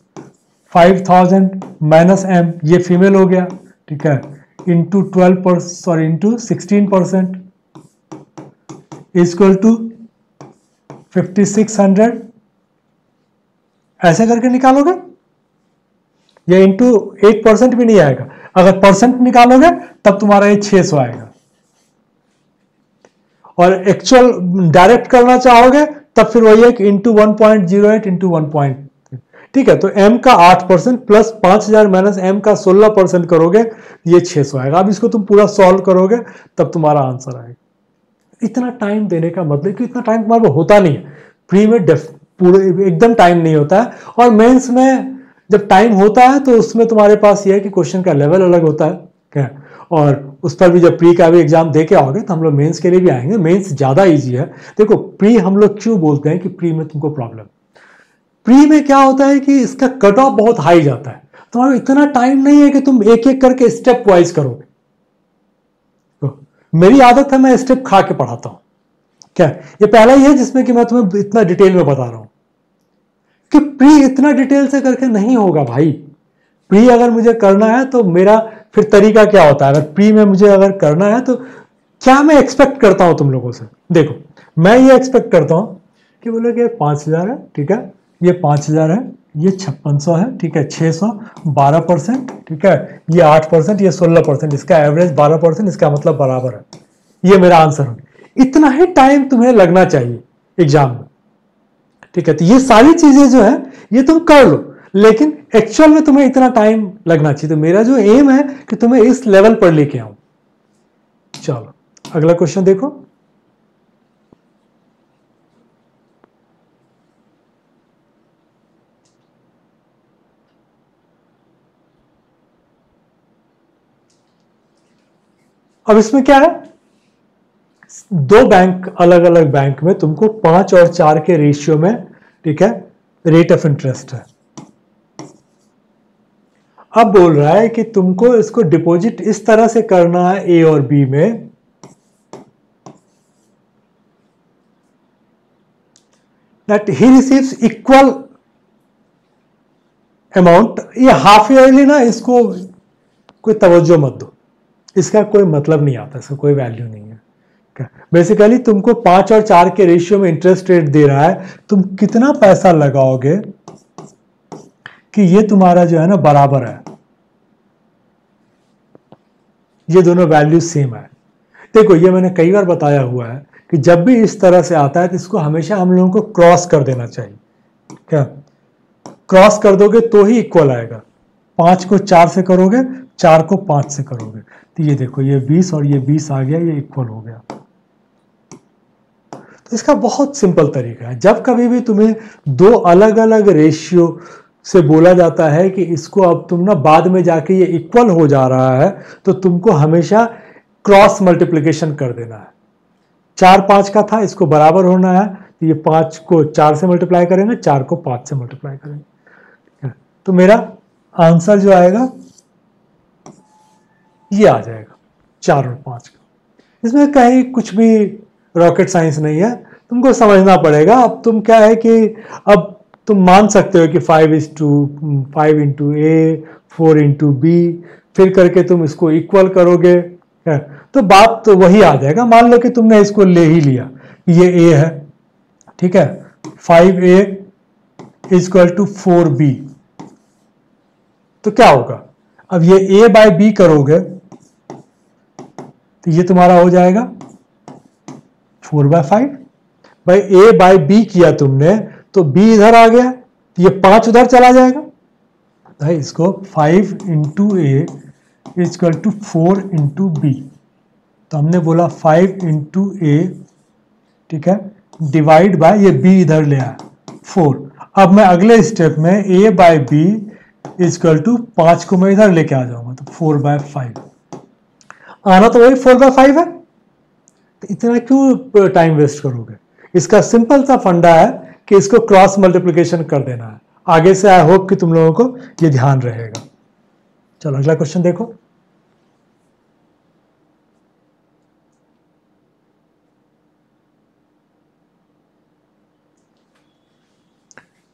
5000 minus m, ये फीमेल हो गया, ठीक है, इंटू 16% इक्वल टू 5600। ऐसे करके निकालोगे, ये इंटू 8% भी नहीं आएगा। अगर परसेंट निकालोगे तब तुम्हारा ये 600 आएगा, और एक्चुअल डायरेक्ट करना चाहोगे तब फिर वही है कि इंटू 1.08 इंटू 1. ठीक है। तो m का 8% प्लस 5000 माइनस m का 16% करोगे, ये 600 आएगा। अब इसको तुम पूरा सॉल्व करोगे तब तुम्हारा आंसर आएगा। इतना टाइम देने का मतलब कि इतना टाइम तुम्हारे को होता नहीं है। प्री में पूरे एकदम टाइम नहीं होता है, और मेंस में जब टाइम होता है तो उसमें तुम्हारे पास ये है कि क्वेश्चन का लेवल अलग होता है क्या, और उस पर भी जब प्री का भी एग्जाम दे के आओगे तो हम लोग मेंस के लिए भी आएंगे। मेंस ज्यादा इजी है। देखो प्री हम लोग क्यों बोलते हैं कि प्री में तुमको प्रॉब्लम, प्री में क्या होता है कि इसका कट ऑफ बहुत हाई जाता है, तुम्हारा इतना टाइम नहीं है कि तुम एक एक करके स्टेप वाइज करोगे। तो मेरी आदत है मैं स्टेप खा के पढ़ाता हूं क्या, ये पहला ही है जिसमें कि मैं तुम्हें इतना डिटेल में बता रहा हूं कि प्री इतना डिटेल से करके नहीं होगा भाई। प्री अगर मुझे करना है तो मेरा फिर तरीका क्या होता है, अगर प्री में मुझे अगर करना है तो क्या मैं एक्सपेक्ट करता हूं तुम लोगों से। देखो मैं ये एक्सपेक्ट करता हूं कि बोले कि 5000 है, ठीक है, ये 5000 है, ये 5600 है, ठीक है, 600 12%, ठीक है, ये 8%, ये 16%, इसका एवरेज 12%, इसका मतलब बराबर है, ये मेरा आंसर है। इतना ही टाइम तुम्हें लगना चाहिए एग्जाम में, ठीक है। तो ये सारी चीजें जो है ये तुम कर लो, लेकिन एक्चुअल में तुम्हें इतना टाइम लगना चाहिए। तो मेरा जो एम है कि तुम्हें इस लेवल पर लेके आऊं। चलो अगला क्वेश्चन देखो। अब इसमें क्या है, दो बैंक, अलग अलग बैंक में तुमको 5 और 4 के रेशियो में, ठीक है, रेट ऑफ इंटरेस्ट है। अब बोल रहा है कि तुमको इसको डिपॉजिट इस तरह से करना है ए और बी में, that he receives equal amount. ये हाफ ईयरली ना, इसको कोई तवज्जो मत दो, इसका कोई मतलब नहीं आता, इसका कोई वैल्यू नहीं है। बेसिकली तुमको 5 और 4 के रेशियो में इंटरेस्ट रेट दे रहा है, तुम कितना पैसा लगाओगे कि ये तुम्हारा जो है ना बराबर है, ये दोनों वैल्यू सेम है। देखो ये मैंने कई बार बताया हुआ है कि जब भी इस तरह से आता है तो इसको हमेशा हम लोगों को क्रॉस कर देना चाहिए। क्या क्रॉस कर दोगे तो ही इक्वल आएगा। 5 को 4 से करोगे, 4 को 5 से करोगे, तो ये देखो ये 20 और ये 20 आ गया, ये इक्वल हो गया। तो इसका बहुत सिंपल तरीका है, जब कभी भी तुम्हें दो अलग अलग रेशियो से बोला जाता है कि इसको अब तुम ना बाद में जाके ये इक्वल हो जा रहा है, तो तुमको हमेशा क्रॉस मल्टीप्लिकेशन कर देना है। 4 5 का था, इसको बराबर होना है, तो ये 5 को 4 से मल्टीप्लाई करेंगे, 4 को 5 से मल्टीप्लाई करेंगे, तो मेरा आंसर जो आएगा ये आ जाएगा 4 और 5 का। इसमें कहीं कुछ भी रॉकेट साइंस नहीं है, तुमको समझना पड़ेगा। अब तुम क्या है कि अब तुम मान सकते हो कि 5 इंटू ए, 4 इंटू बी, फिर करके तुम इसको इक्वल करोगे, तो बात तो वही आ जाएगा। मान लो कि तुमने इसको ले ही लिया, ये ए है, ठीक है, 5a इक्वल टू 4b, तो क्या होगा, अब ये a बाय बी करोगे तो ये तुम्हारा हो जाएगा 4/5। भाई a बाय बी किया तुमने तो b इधर आ गया, तो ये 5 उधर चला जाएगा। भाई इसको 5 into a equal to 4 into b, तो हमने बोला 5 इंटू ए, ठीक है, डिवाइड बाय ये b इधर ले आया 4। अब मैं अगले स्टेप में a by b equal to 5 को मैं इधर लेके आ जाऊंगा, तो 4/5 आना तो वही 4/5 है। तो इतना क्यों टाइम वेस्ट करोगे। इसका सिंपल सा फंडा है कि इसको क्रॉस मल्टीप्लिकेशन कर देना है। आगे से आई होप कि तुम लोगों को ये ध्यान रहेगा। चलो अगला क्वेश्चन देखो।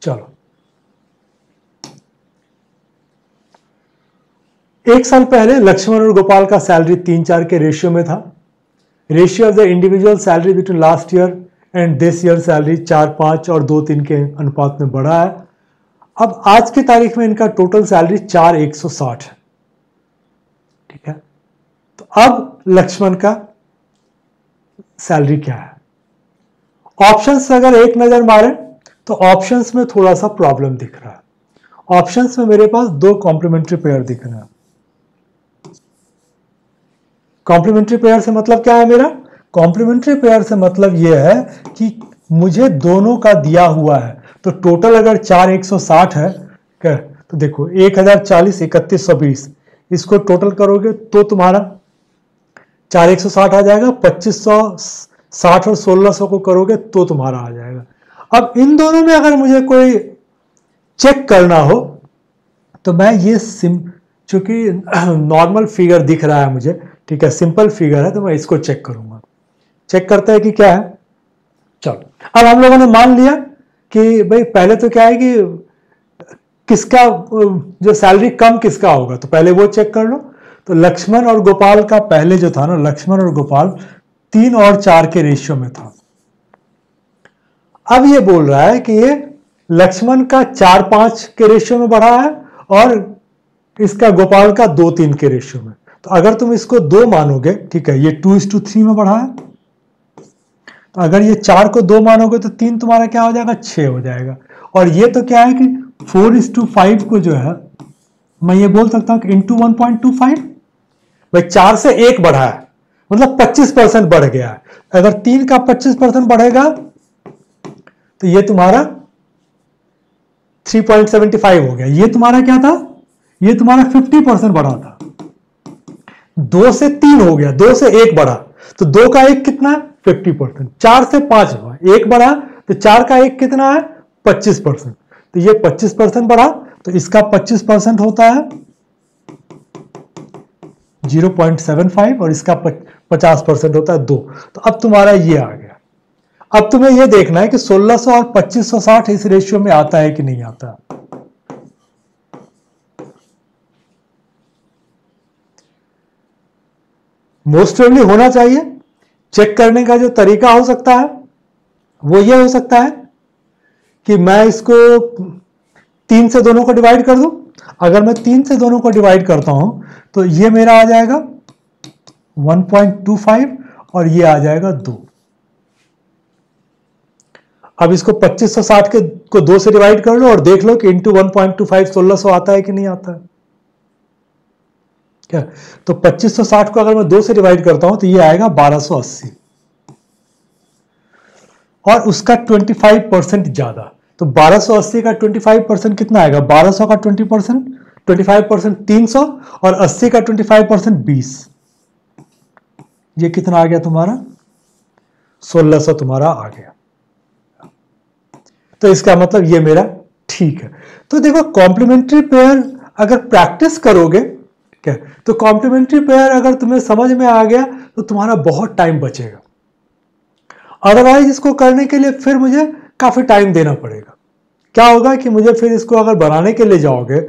चलो, एक साल पहले लक्ष्मण और गोपाल का सैलरी 3-4 के रेशियो में था। Ratio of the individual salary between last year and this year salary 4-5 और 2-3 के अनुपात में बढ़ा है। अब आज की तारीख में इनका टोटल सैलरी 4,160 है, ठीक है। तो अब लक्ष्मण का सैलरी क्या है। ऑप्शंस अगर एक नजर मारे तो ऑप्शंस में थोड़ा सा प्रॉब्लम दिख रहा है। ऑप्शंस में मेरे पास 2 कॉम्प्लीमेंट्री पेयर दिख रहे हैं। कॉम्प्लीमेंट्री पेयर से मतलब क्या है मेरा, कॉम्प्लीमेंट्री पेयर से मतलब यह है कि मुझे दोनों का दिया हुआ है, तो टोटल अगर 4160 है क्या, तो देखो 1040 3120, इसको टोटल करोगे तो तुम्हारा 4160 आ जाएगा, 2560 और 1600 को करोगे तो तुम्हारा आ जाएगा। अब इन दोनों में अगर मुझे कोई चेक करना हो तो मैं ये चूंकि नॉर्मल फिगर दिख रहा है मुझे, ठीक है, सिंपल फिगर है, तो मैं इसको चेक करूंगा। चेक करते हैं कि क्या है। चलो अब हम लोगों ने मान लिया कि भाई पहले तो क्या है कि किसका जो सैलरी कम किसका होगा, तो पहले वो चेक कर लो। तो लक्ष्मण और गोपाल का पहले जो था ना, लक्ष्मण और गोपाल 3 और 4 के रेशियो में था। अब ये बोल रहा है कि ये लक्ष्मण का 4-5 के रेशियो में बढ़ा है और इसका गोपाल का 2-3 के रेशियो में। तो अगर तुम इसको 2 मानोगे, ठीक है, ये 2:3 में बढ़ा है, तो अगर ये 4 को 2 मानोगे तो 3 तुम्हारा क्या हो जाएगा, 6 हो जाएगा। और ये तो क्या है कि 4:5 को जो है मैं ये बोल सकता हूं कि इंटू 1.25, भाई 4 से 1 बढ़ा है, मतलब 25% बढ़ गया है। अगर 3 का 25% बढ़ेगा तो ये तुम्हारा 3.75 हो गया। ये तुम्हारा क्या था, ये तुम्हारा 50% बढ़ा था। 2 से 3 हो गया, 2 से 1 बढ़ा, तो 2 का 1 कितना है, 50%। 4 से 5 हुआ, 1 बढ़ा, तो 4 का 1 कितना है, 25%। तो ये 25% बढ़ा, तो इसका 25% होता है 0.75 और इसका 50% होता है 2। तो अब तुम्हारा ये आ गया। अब तुम्हें ये देखना है कि 1600 और 2560 इस रेशियो में आता है कि नहीं आता। मोस्ट प्रोबेबली होना चाहिए। चेक करने का जो तरीका हो सकता है वो ये हो सकता है कि मैं इसको 3 से दोनों को डिवाइड कर दूं। अगर मैं 3 से दोनों को डिवाइड करता हूं तो ये मेरा आ जाएगा 1.25 और ये आ जाएगा 2। अब इसको 2560 के को 2 से डिवाइड कर लो और देख लो कि इंटू 1.25 1600 आता है कि नहीं आता है क्या। तो 2560 को अगर मैं 2 से डिवाइड करता हूं तो ये आएगा 1280 और उसका 25% ज्यादा। तो 1280 का 25% कितना आएगा, 1200 का 25% 300 और 80 का 25% 20। ये कितना आ गया तुम्हारा, 1600 तुम्हारा आ गया। तो इसका मतलब ये मेरा ठीक है। तो देखो कॉम्प्लीमेंट्री पेयर अगर प्रैक्टिस करोगे क्या, तो कॉम्प्लीमेंट्री पेयर अगर तुम्हें समझ में आ गया तो तुम्हारा बहुत टाइम बचेगा। अदरवाइज इसको करने के लिए फिर मुझे काफी टाइम देना पड़ेगा। क्या होगा कि मुझे फिर इसको अगर बनाने के लिए जाओगे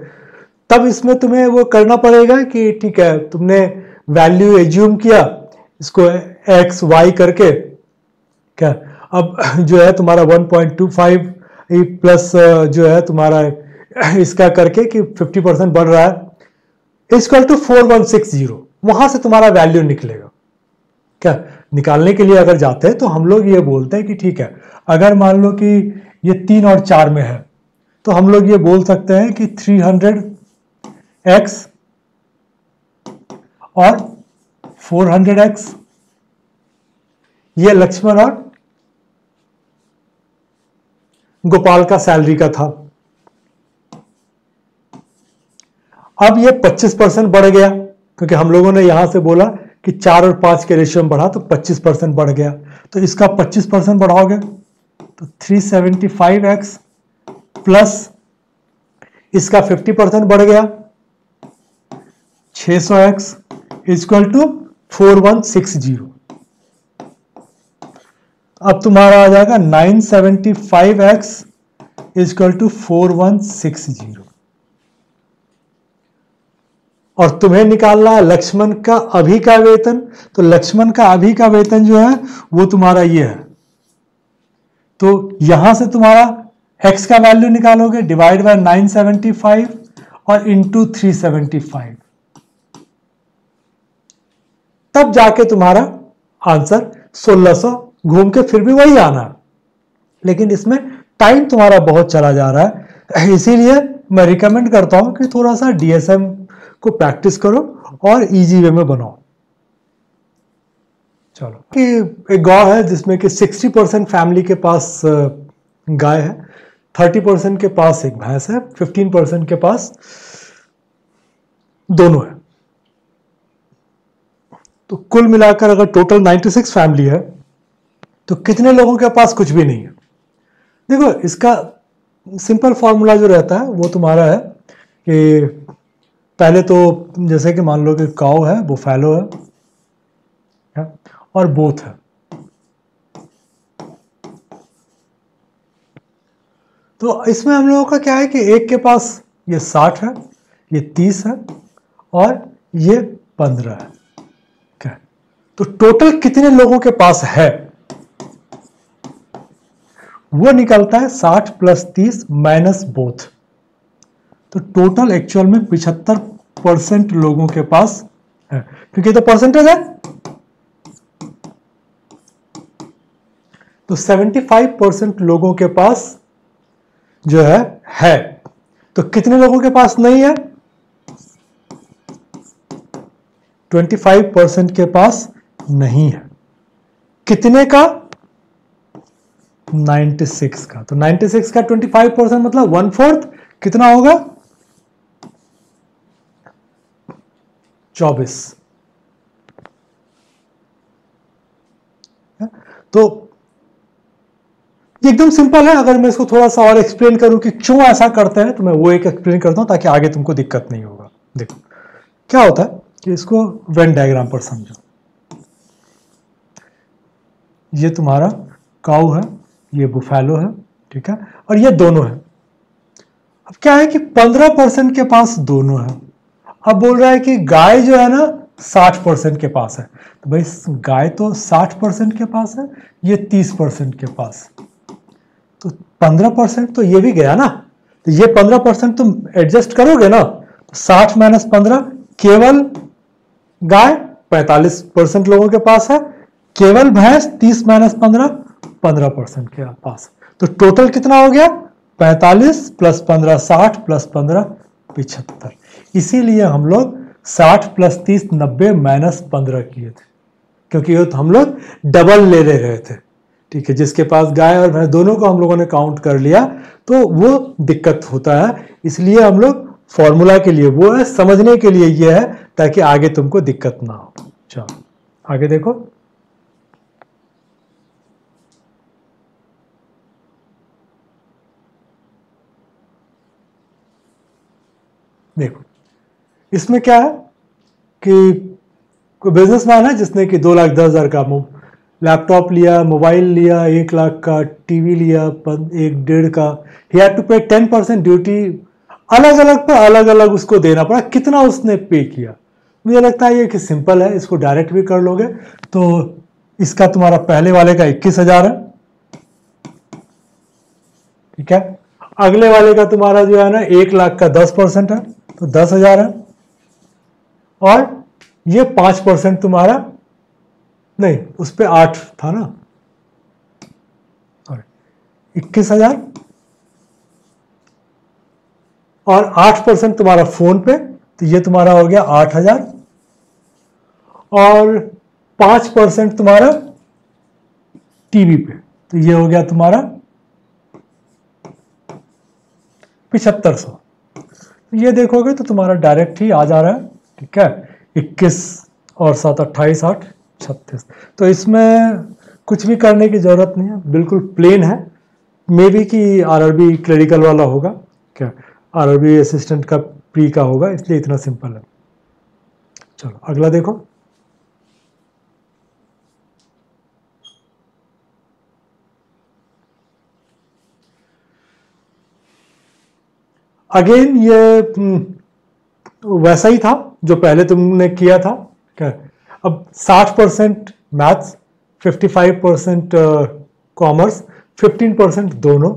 तब इसमें तुम्हें वो करना पड़ेगा कि ठीक है तुमने वैल्यू एज्यूम किया इसको एक्स वाई करके क्या, अब जो है तुम्हारा 1.25 प्लस जो है तुम्हारा इसका करके कि 50% बढ़ रहा है इक्वल टू 4160, वहां से तुम्हारा वैल्यू निकलेगा। क्या निकालने के लिए अगर जाते हैं तो हम लोग ये बोलते हैं कि ठीक है अगर मान लो कि ये 3 और 4 में है तो हम लोग ये बोल सकते हैं कि 300x और 400x ये लक्ष्मण और गोपाल का सैलरी का था। अब ये 25% बढ़ गया क्योंकि हम लोगों ने यहां से बोला कि 4 और 5 के रेशियो में बढ़ा तो 25% बढ़ गया। तो इसका 25% बढ़ाओगे तो 375x प्लस इसका 50% बढ़ गया 600x इक्वल टू 4160। अब तुम्हारा आ जाएगा 975x इक्वल टू 4160 और तुम्हें निकालना है लक्ष्मण का अभी का वेतन। तो लक्ष्मण का अभी का वेतन जो है वो तुम्हारा ये है। तो यहां से तुम्हारा x का वैल्यू निकालोगे डिवाइड बाय 975 और इंटू 375, तब जाके तुम्हारा आंसर 1600 घूम के फिर भी वही आना, लेकिन इसमें टाइम तुम्हारा बहुत चला जा रहा है। इसीलिए मैं रिकमेंड करता हूं कि थोड़ा सा डीएसएम को प्रैक्टिस करो और इजी वे में बनाओ। चलो कि एक गांव है जिसमें कि 60% फैमिली के पास गाय है, 30% के पास एक भैंस है, 15% के पास दोनों है। तो कुल मिलाकर अगर टोटल 96 फैमिली है तो कितने लोगों के पास कुछ भी नहीं है? देखो इसका सिंपल फॉर्मूला जो रहता है वो तुम्हारा है कि पहले तो जैसे कि मान लो कि काऊ है, बुफैलो है और बोथ है। तो इसमें हम लोगों का क्या है कि एक के पास ये 60 है, ये 30 है और ये 15 है। क्या तो टोटल कितने लोगों के पास है वो निकलता है 60 + 30 माइनस बोथ। तो टोटल एक्चुअल में 75% लोगों के पास है, क्योंकि तो परसेंटेज है। तो 75% लोगों के पास जो है। तो कितने लोगों के पास नहीं है? 25% के पास नहीं है। कितने का? 96 का। तो 96 का 25% मतलब 1/4 कितना होगा? 24। तो एकदम सिंपल है। अगर मैं इसको थोड़ा सा और एक्सप्लेन करूं कि क्यों ऐसा करते हैं तो मैं वो एक एक्सप्लेन करता हूं ताकि आगे तुमको दिक्कत नहीं होगा। देखो क्या होता है कि इसको वेन डायग्राम पर समझो। ये तुम्हारा काऊ है, ये बुफैलो है, ठीक है, और ये दोनों है। अब क्या है कि 15% के पास दोनों है। अब बोल रहा है कि गाय जो है ना 60% के पास है। तो भाई गाय तो 60% के पास है, ये 30% के पास, तो 15% तो ये भी गया ना। तो ये 15% तुम एडजस्ट करोगे ना। 60 - 15 केवल गाय 45% लोगों के पास है, केवल भैंस 30 - 15 15% के पास। तो टोटल कितना हो गया? 45 + 15 60 + 15 75। इसीलिए हम लोग 60 + 30 90 - 15 किए थे, क्योंकि हम लोग डबल ले रहे थे। ठीक है, जिसके पास गाय और भैंस दोनों को हम लोगों ने काउंट कर लिया तो वो दिक्कत होता है। इसलिए हम लोग फॉर्मूला के लिए वो है, समझने के लिए ये है ताकि आगे तुमको दिक्कत ना हो। चलो आगे देखो। देखो इसमें क्या है कि कोई बिजनेसमैन है जिसने कि 2,10,000 का लैपटॉप लिया, मोबाइल लिया, 1 लाख का टीवी लिया, 1.5 का। ही हैड टू पे 10% ड्यूटी। अलग अलग पर अलग अलग उसको देना पड़ा। कितना उसने पे किया? मुझे लगता है ये कि सिंपल है, इसको डायरेक्ट भी कर लोगे। तो इसका तुम्हारा पहले वाले का 21,000 है, ठीक है। अगले वाले का तुम्हारा जो है ना 1 लाख का 10% है तो 10,000 है, और ये 5% तुम्हारा नहीं, उस पर 8 था ना, 21,000 और 8% तुम्हारा फोन पे, तो ये तुम्हारा हो गया 8,000, और 5% तुम्हारा टीवी पे, तो ये हो गया तुम्हारा 7,500। ये देखोगे तो तुम्हारा डायरेक्ट ही आ जा रहा है, ठीक है। 21 और 7 28 8 36। तो इसमें कुछ भी करने की जरूरत नहीं है, बिल्कुल प्लेन है। मे बी कि आरआरबी क्लरिकल वाला होगा, क्या आरआरबी असिस्टेंट का प्री का होगा, इसलिए इतना सिंपल है। चलो अगला देखो। अगेन ये वैसा ही था जो पहले तुमने किया था, क्या। अब 60% मैथ्स, 55% कॉमर्स, 15% दोनों।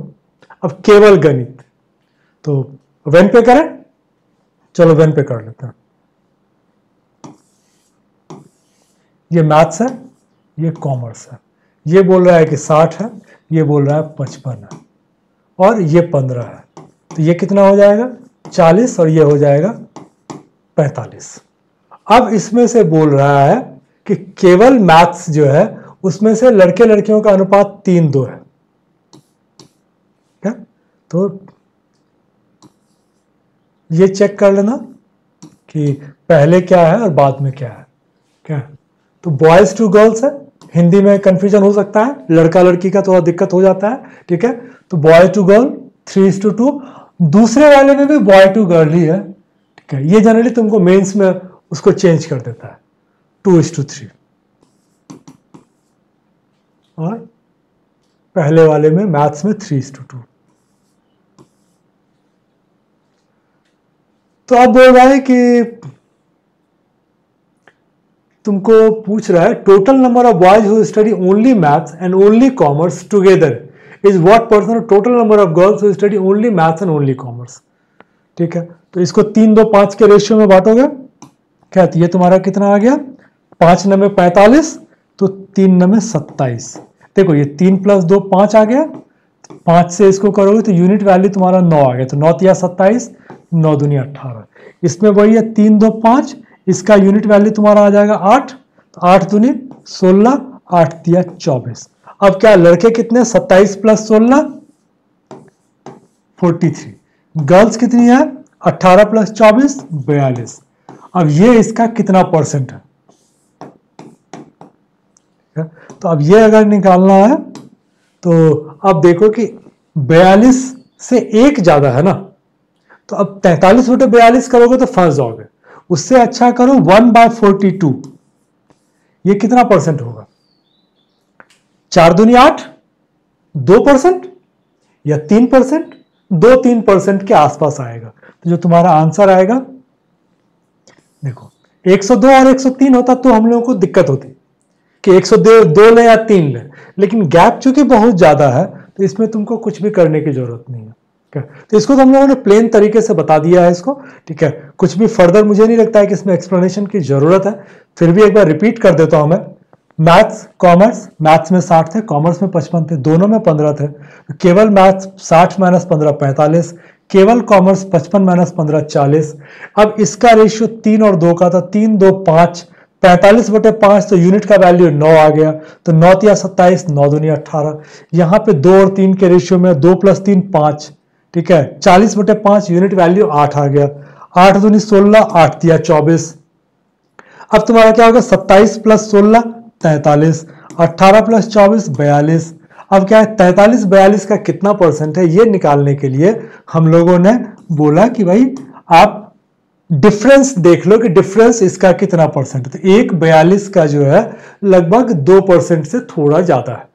अब केवल गणित, तो वेन पे करें। चलो वेन पे कर लेते हैं। ये मैथ्स है, ये कॉमर्स है। ये बोल रहा है कि 60 है, ये बोल रहा है 55 है, और ये 15 है। तो ये कितना हो जाएगा? 40, और ये हो जाएगा 45। अब इसमें से बोल रहा है कि केवल मैथ्स जो है उसमें से लड़के लड़कियों का अनुपात 3-2 है। क्या? तो ये चेक कर लेना कि पहले क्या है और बाद में क्या है। क्या? तो बॉयज टू गर्ल्स है, हिंदी में कंफ्यूजन हो सकता है, लड़का लड़की का थोड़ा दिक्कत हो जाता है, ठीक है। तो बॉय टू गर्ल 3:2, दूसरे वाले में भी बॉय टू गर्ल ही है, ठीक है। ये जनरली तुमको मेंस में उसको चेंज कर देता है 2:3, और पहले वाले में मैथ्स में 3:2। तो अब बोल रहा है कि तुमको पूछ रहा है total number of boys who study only maths and only commerce together is what percent total number of girls who study only maths and only commerce, ठीक है। तो इसको 3-2-5 के रेशियो में बांटोगे, क्या? ये तुम्हारा कितना आ गया? 5 9 में 45, तो 3 9 में 27। देखो ये 3 + 2 5 आ गया, 5 से इसको करोगे तो यूनिट वैल्यू तुम्हारा 9 आ गया, तो 9 × 27, 9 दूनी 18। इसमें वही है 3 2 5, इसका यूनिट वैल्यू तुम्हारा आ जाएगा 8, तो 8 दूनी 16, 8 × 24। अब क्या लड़के कितने? 27 + 16 43, गर्ल्स कितनी है? 18 + 24 42। अब ये इसका कितना परसेंट है? तो अब ये अगर निकालना है तो अब देखो कि 42 से 1 ज्यादा है ना, तो अब 43/42 करोगे तो फंस जाओगे। उससे अच्छा करो 1/42, ये कितना परसेंट होगा? 4 दूनी 8, 2% या 3%? 2-3% के आसपास आएगा। तो जो तुम्हारा आंसर आएगा, देखो 102 और 103 होता तो हम लोगों को दिक्कत होती कि 102 ले या 3 ले, लेकिन गैप चूंकि बहुत ज्यादा है तो इसमें तुमको कुछ भी करने की जरूरत नहीं है। तो इसको तो हम लोगों ने प्लेन तरीके से बता दिया है इसको, ठीक है। कुछ भी फर्दर मुझे नहीं लगता है कि इसमें एक्सप्लेनेशन की जरूरत है, फिर भी एक बार रिपीट कर देता हूं मैं। मैथ्स कॉमर्स, मैथ्स में 60 थे, कॉमर्स में 55 थे, दोनों में 15 थे। केवल मैथ्स 60 - 15 45, केवल कॉमर्स 55 - 15 40। अब इसका रेशियो 3 और 2 का था, 3 2 5, 45/5, तो यूनिट का वैल्यू 9 आ गया, तो 9 × 27, 9 दूनी 18। यहाँ पे 2 और 3 के रेशियो में 2 + 3 5, ठीक है। 40/5 यूनिट वैल्यू 8 आ गया, 8 दूनी 16, 8 × 24। अब तुम्हारा क्या होगा? 27 + 16 43, 18 + 24 42। अब क्या है? 43 42 का कितना परसेंट है ये निकालने के लिए हम लोगों ने बोला कि भाई आप डिफरेंस देख लो कि डिफरेंस इसका कितना परसेंट है। तो 1/42 का जो है लगभग 2% से थोड़ा ज्यादा है,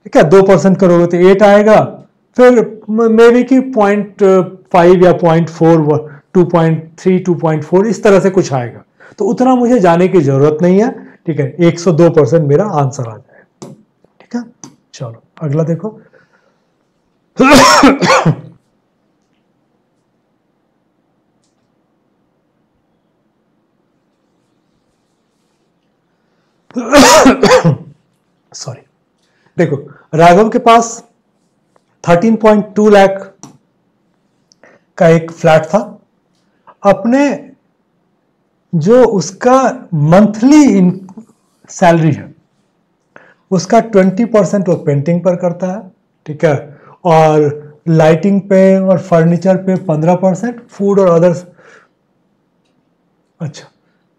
ठीक है। 2% करोगे तो 8 आएगा, फिर मे बी कि 0.5 या 0.4, 2.3 2.4 इस तरह से कुछ आएगा। तो उतना मुझे जाने की जरूरत नहीं है, ठीक है। 102% मेरा आंसर आ जाएगा, ठीक है। चलो अगला देखो। सॉरी, देखो राघव के पास 13.2 लाख का एक फ्लैट था। अपने जो उसका मंथली सैलरी है उसका 20% वो पेंटिंग पर करता है, ठीक है, और लाइटिंग पे और फर्नीचर पे 15%, फूड और अदर्स, अच्छा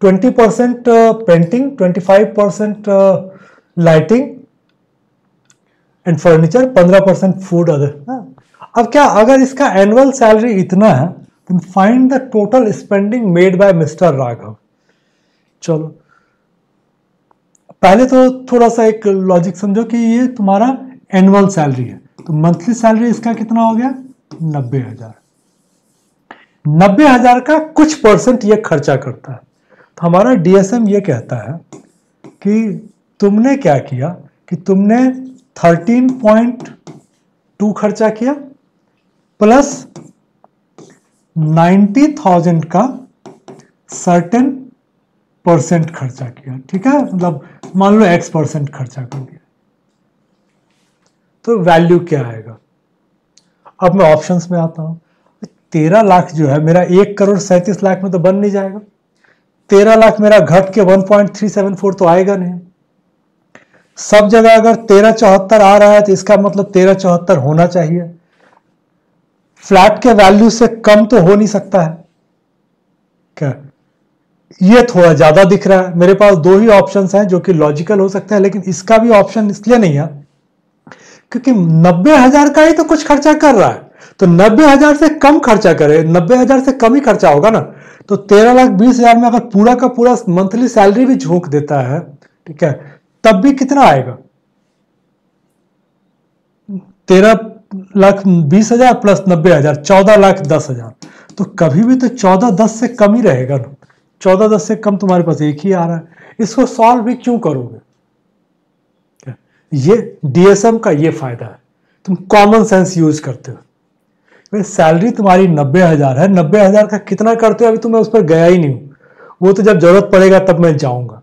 20% painting, 25% lighting and furniture, 15% food other. अब क्या अगर इसका एनुअल सैलरी इतना है तो find the total spending made by mister Raghav. चलो पहले तो थोड़ा सा एक लॉजिक समझो कि ये तुम्हारा एनुअल सैलरी है, तो मंथली सैलरी इसका कितना हो गया? 90,000। 90,000 का कुछ परसेंट ये खर्चा करता है। तो हमारा डीएसएम ये कहता है कि तुमने क्या किया कि तुमने 13.2 खर्चा किया प्लस 90,000 का सर्टेन परसेंट खर्चा किया, ठीक है, मतलब मान लो X% खर्चा कर दिया, तो वैल्यू क्या आएगा? अब मैं ऑप्शंस में आता हूं। 13 लाख जो है मेरा 1,37,00,000 में तो बन नहीं जाएगा, 13 लाख मेरा घट के 1.374 तो आएगा नहीं। सब जगह अगर 1374 आ रहा है तो इसका मतलब 1374 होना चाहिए। फ्लैट के वैल्यू से कम तो हो नहीं सकता है क्या? ये थोड़ा ज्यादा दिख रहा है। मेरे पास दो ही ऑप्शंस हैं जो कि लॉजिकल हो सकते हैं, लेकिन इसका भी ऑप्शन इसलिए नहीं है क्योंकि 90,000 का ही तो कुछ खर्चा कर रहा है, तो 90,000 से कम खर्चा करे, 90,000 से कम ही खर्चा होगा ना। तो 13,20,000 में अगर पूरा का पूरा मंथली सैलरी भी झोंक देता है, ठीक है, तब भी कितना आएगा? 13,20,000 प्लस 90,000, 14,10,000। तो कभी भी तो 14,10 से कम ही रहेगा ना। 14,10 से कम तुम्हारे पास एक ही आ रहा है, इसको सॉल्व भी क्यों करोगे? ये डीएसएम का ये फायदा है, तुम कॉमन सेंस यूज करते हो। सैलरी तुम्हारी 90,000 है, 90,000 का कितना करते हो अभी तो मैं उस पर गया ही नहीं हूं, वो तो जब जरूरत पड़ेगा तब मैं जाऊंगा,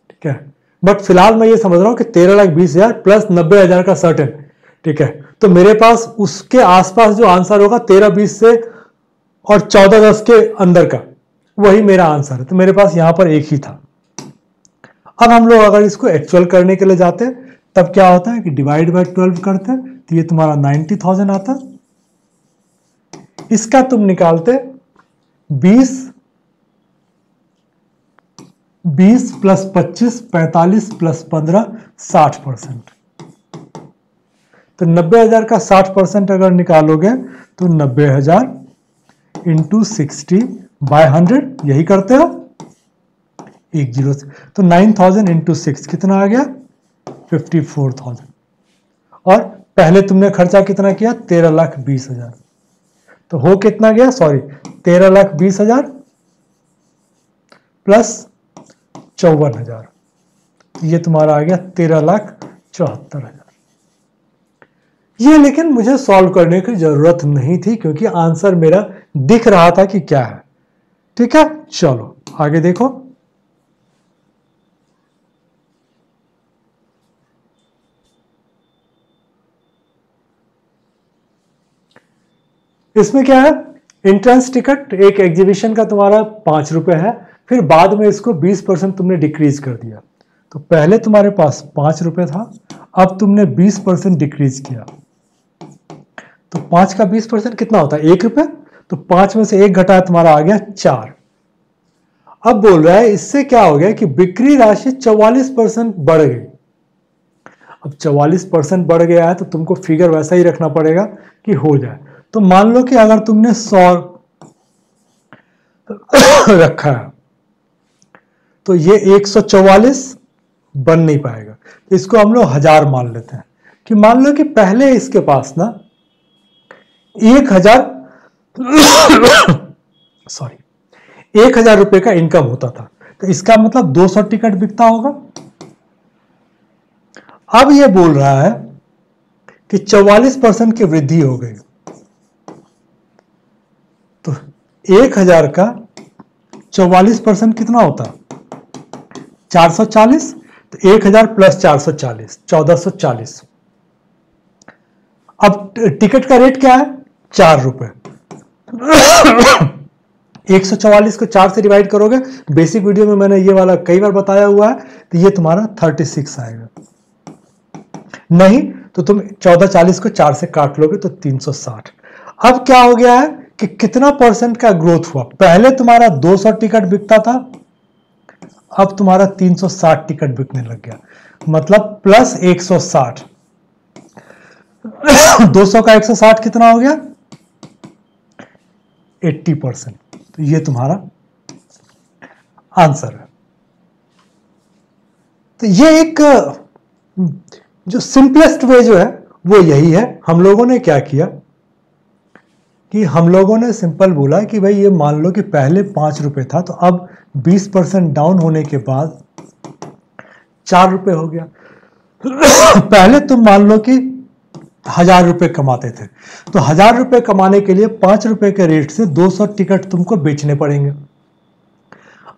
ठीक है। बट फिलहाल मैं ये समझ रहा हूं कि 13,20,000 प्लस 90,000 का सर्टेन, ठीक है। तो मेरे पास उसके आसपास जो आंसर होगा 13,20 से और 14,10 के अंदर का, वही मेरा आंसर है। तो मेरे पास यहां पर एक ही था। अब हम लोग अगर इसको एक्चुअल करने के लिए जाते हैं तब क्या होता है कि डिवाइड बाय 12 करते हैं तो ये तुम्हारा 90,000 आता। इसका तुम निकालते 20 प्लस 25, 45 प्लस 15, 60%। तो 90,000 का 60% अगर निकालोगे तो 90,000 इंटू 60 बाय 100, यही करते हो 10 से। तो 9,000 इंटू 6 कितना आ गया? 54,000। और पहले तुमने खर्चा कितना किया? 13,20,000। तो हो कितना गया? सॉरी, 13,20,000 प्लस 54,000, ये तुम्हारा आ गया 13,74,000। ये लेकिन मुझे सॉल्व करने की जरूरत नहीं थी क्योंकि आंसर मेरा दिख रहा था कि क्या है, ठीक है। चलो आगे देखो। इसमें क्या है? एंट्रेंस टिकट एक एग्जीबिशन का तुम्हारा 5 रुपए है, फिर बाद में इसको 20% तुमने डिक्रीज कर दिया। तो पहले तुम्हारे पास 5 रुपए था, अब तुमने 20% डिक्रीज किया। तो 5 का 20% कितना होता है? 1 रुपए। तो 5 में से 1 घटाया, तुम्हारा आ गया 4। अब बोल रहा है इससे क्या हो गया कि बिक्री राशि 44% बढ़ गई। अब 44% बढ़ गया है तो तुमको फिगर वैसा ही रखना पड़ेगा कि हो जाए। तो मान लो कि अगर तुमने 100 रखा है तो ये 144 बन नहीं पाएगा, तो इसको हम लोग 1000 मान लेते हैं। कि मान लो कि पहले इसके पास ना 1,000 रुपए का इनकम होता था, तो इसका मतलब 200 टिकट बिकता होगा। अब ये बोल रहा है कि 44% की वृद्धि हो गई, तो 1,000 का 44% कितना होता? 440। तो 1,000 प्लस 440, 1440। अब टिकट का रेट क्या है? 4 रुपए। 144 को 4 से डिवाइड करोगे, बेसिक वीडियो में मैंने ये वाला कई बार बताया हुआ है, तो ये तुम्हारा 36 आएगा। नहीं तो तुम 1440 को 4 से काट लोगे तो 360। अब क्या हो गया है कि कितना परसेंट का ग्रोथ हुआ? पहले तुम्हारा 200 टिकट बिकता था, अब तुम्हारा 360 टिकट बिकने लग गया, मतलब प्लस 160। 200 का 160 कितना हो गया? 80%। तो ये तुम्हारा आंसर है। तो ये एक जो सिंपलेस्ट वे जो है वो यही है। हम लोगों ने क्या किया कि हम लोगों ने सिंपल बोला कि भाई ये मान लो कि पहले 5 रुपए था, तो अब 20% डाउन होने के बाद 4 रुपए हो गया। पहले तुम मान लो कि 1,000 रुपए कमाते थे, तो 1,000 रुपए कमाने के लिए 5 रुपए के रेट से 200 टिकट तुमको बेचने पड़ेंगे।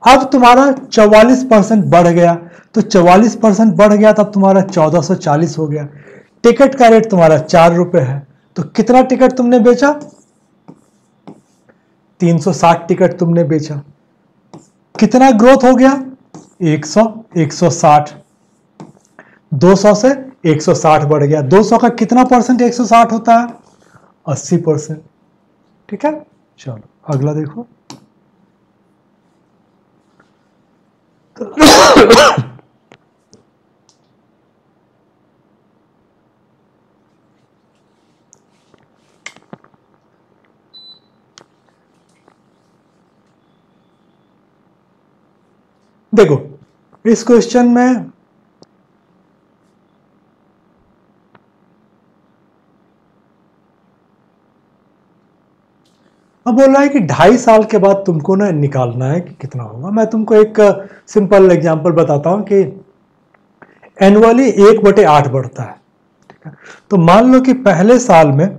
अब तुम्हारा 44% बढ़ गया, तो 44% बढ़ गया तब तुम्हारा 1440 हो गया। टिकट का रेट तुम्हारा 4 रुपए है, तो कितना टिकट तुमने बेचा? 360 टिकट तुमने बेचा। कितना ग्रोथ हो गया? 100, 160, 200 से 160 बढ़ गया। 200 का कितना परसेंट 160 होता है? 80%। ठीक है, चलो अगला देखो। देखो इस क्वेश्चन में अब बोल रहा है कि 2.5 साल के बाद तुमको ना निकालना है कि कितना होगा। मैं तुमको एक सिंपल एग्जांपल बताता हूं कि एनुअली 1/8 बढ़ता है। ठीक है, तो मान लो कि पहले साल में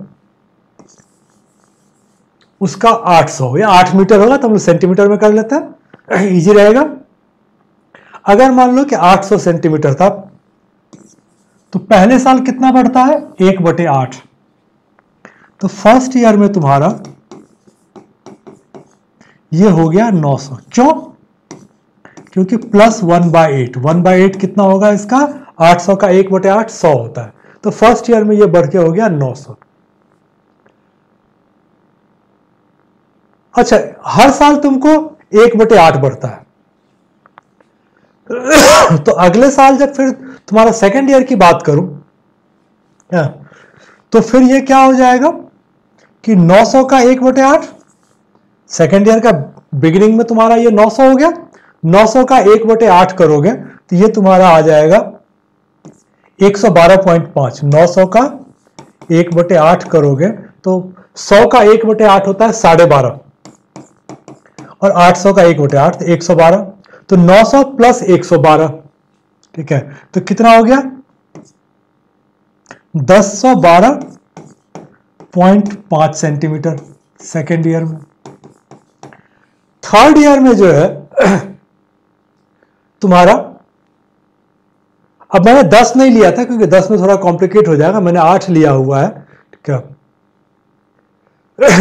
उसका 800 या 8 मीटर होगा, तो हम लोग सेंटीमीटर में कर लेते हैं, इजी रहेगा। अगर मान लो कि 800 सेंटीमीटर था, तो पहले साल कितना बढ़ता है? 1/8। तो फर्स्ट ईयर में तुम्हारा ये हो गया 900। क्यों? क्योंकि प्लस 1/8, 1/8 कितना होगा इसका? 800 का 1/8 100 होता है। तो फर्स्ट ईयर में ये बढ़ के हो गया 900। अच्छा, हर साल तुमको 1/8 बढ़ता है। तो अगले साल जब फिर तुम्हारा सेकेंड ईयर की बात करूं, तो फिर ये क्या हो जाएगा कि 900 का 1/8, सेकेंड ईयर का बिगिनिंग में तुम्हारा ये 900 हो गया। 900 का 1/8 करोगे तो ये तुम्हारा आ जाएगा 112.5। 900 का 1/8 करोगे तो 100 का 1/8 होता है 12.5, और 800 का 1/8 तो 112। तो 900 प्लस 112, ठीक है, तो कितना हो गया? 1012.5 सेंटीमीटर सेकेंड ईयर में। थर्ड ईयर में जो है तुम्हारा, अब मैंने 10 नहीं लिया था क्योंकि 10 में थोड़ा कॉम्प्लिकेट हो जाएगा, मैंने 8 लिया हुआ है। ठीक है,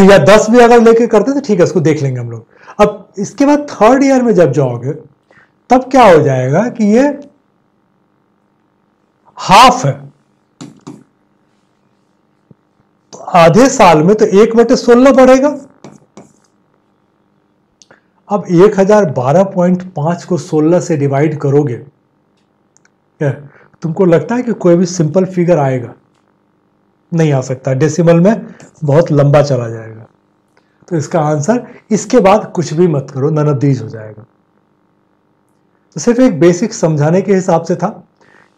या 10 भी अगर लेके करते तो ठीक है, इसको देख लेंगे हम लोग। अब इसके बाद थर्ड ईयर में जब जाओगे तब क्या हो जाएगा कि ये हाफ है, तो आधे साल में तो 1/16 बढ़ेगा। अब 1012.5 को 16 से डिवाइड करोगे, तुमको लगता है कि कोई भी सिंपल फिगर आएगा? नहीं आ सकता, डेसिमल में बहुत लंबा चला जाएगा। तो इसका आंसर, इसके बाद कुछ भी मत करो, नन ऑफ दीज हो जाएगा। तो सिर्फ एक बेसिक समझाने के हिसाब से था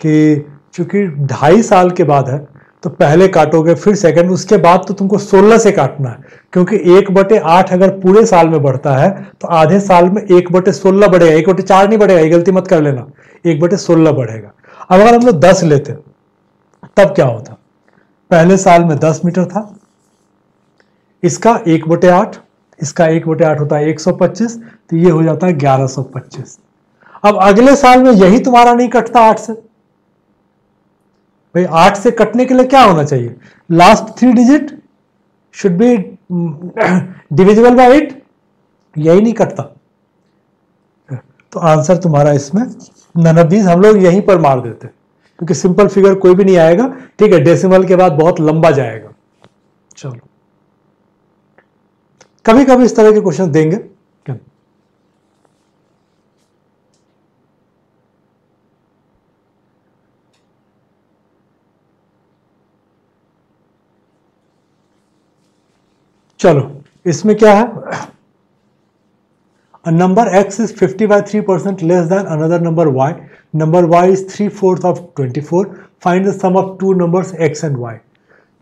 कि चूंकि 2.5 साल के बाद है तो पहले काटोगे फिर सेकंड, उसके बाद तो तुमको 16 से काटना है, क्योंकि 1/8 अगर पूरे साल में बढ़ता है तो आधे साल में 1/16 बढ़ेगा, 1/4 नहीं बढ़ेगा, ये गलती मत कर लेना, 1/16 बढ़ेगा। अब अगर हम लोग 10 लेते तब क्या होता? पहले साल में 10 मीटर था, इसका 1/8, इसका 1/8 होता है 125, तो ये हो जाता है 1125। अब अगले साल में यही तुम्हारा नहीं कटता 8 से। भाई 8 से कटने के लिए क्या होना चाहिए? Last 3 digit should be divisible by 8, यही नहीं कटता। तो आंसर तुम्हारा इसमें नन ऑफ दीज, हम लोग यहीं पर मार देते क्योंकि सिंपल फिगर कोई भी नहीं आएगा। ठीक है, डेसिमल के बाद बहुत लंबा जाएगा। चलो, कभी कभी इस तरह के क्वेश्चन देंगे। चलो, इसमें क्या है? A number x is 50/3% less than another number y. Number y is 3/4 of 24. Find the sum of two numbers x and y.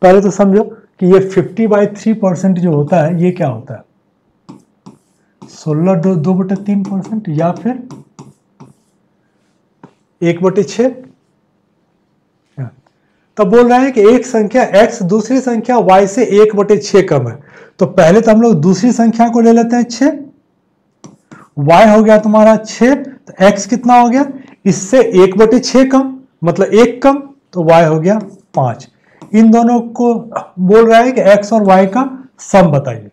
पहले तो समझो कि ये 50/3% जो होता है ये क्या होता है? 16 2/3% या फिर 1/6। तब बोल रहा है कि एक संख्या x दूसरी संख्या y से 1/6 कम है। तो पहले तो हम लोग दूसरी संख्या को ले लेते हैं 6, y हो गया तुम्हारा 6, तो x कितना हो गया? इससे 1/6 कम, मतलब 1 कम, तो y हो गया 5। इन दोनों को बोल रहा है कि x और y का सम बताइए,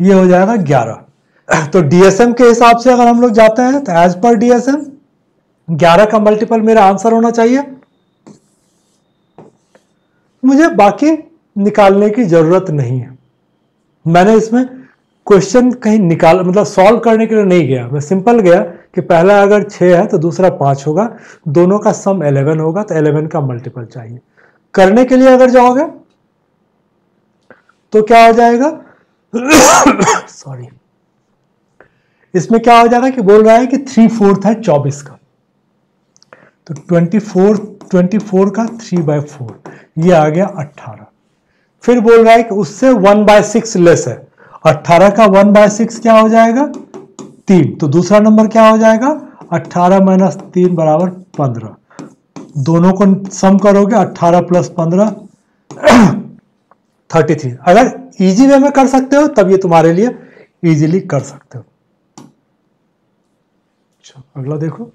ये हो जाएगा 11। तो डीएसएम के हिसाब से अगर हम लोग जाते हैं तो एज पर डीएसएम 11 का मल्टीपल मेरा आंसर होना चाहिए। मुझे बाकी निकालने की जरूरत नहीं है। मैंने इसमें क्वेश्चन कहीं निकाल मतलब सॉल्व करने के लिए नहीं गया, मैं सिंपल गया कि पहला अगर 6 है तो दूसरा 5 होगा, दोनों का सम 11 होगा तो 11 का मल्टीपल चाहिए। करने के लिए अगर जाओगे तो क्या हो जाएगा सॉरी, इसमें क्या हो जाएगा कि बोल रहा है कि 3/4 है 24 का, तो 24 का 3/4 ये आ गया 18। फिर बोल रहा है कि उससे 1/6 लेस है, 18 का 1/6 क्या हो जाएगा 3, तो दूसरा नंबर क्या हो जाएगा 18 - 3 = 15। दोनों को सम करोगे 18 + 15 33। अगर इजी वे में कर सकते हो तब ये तुम्हारे लिए इजीली कर सकते हो। अगला देखो,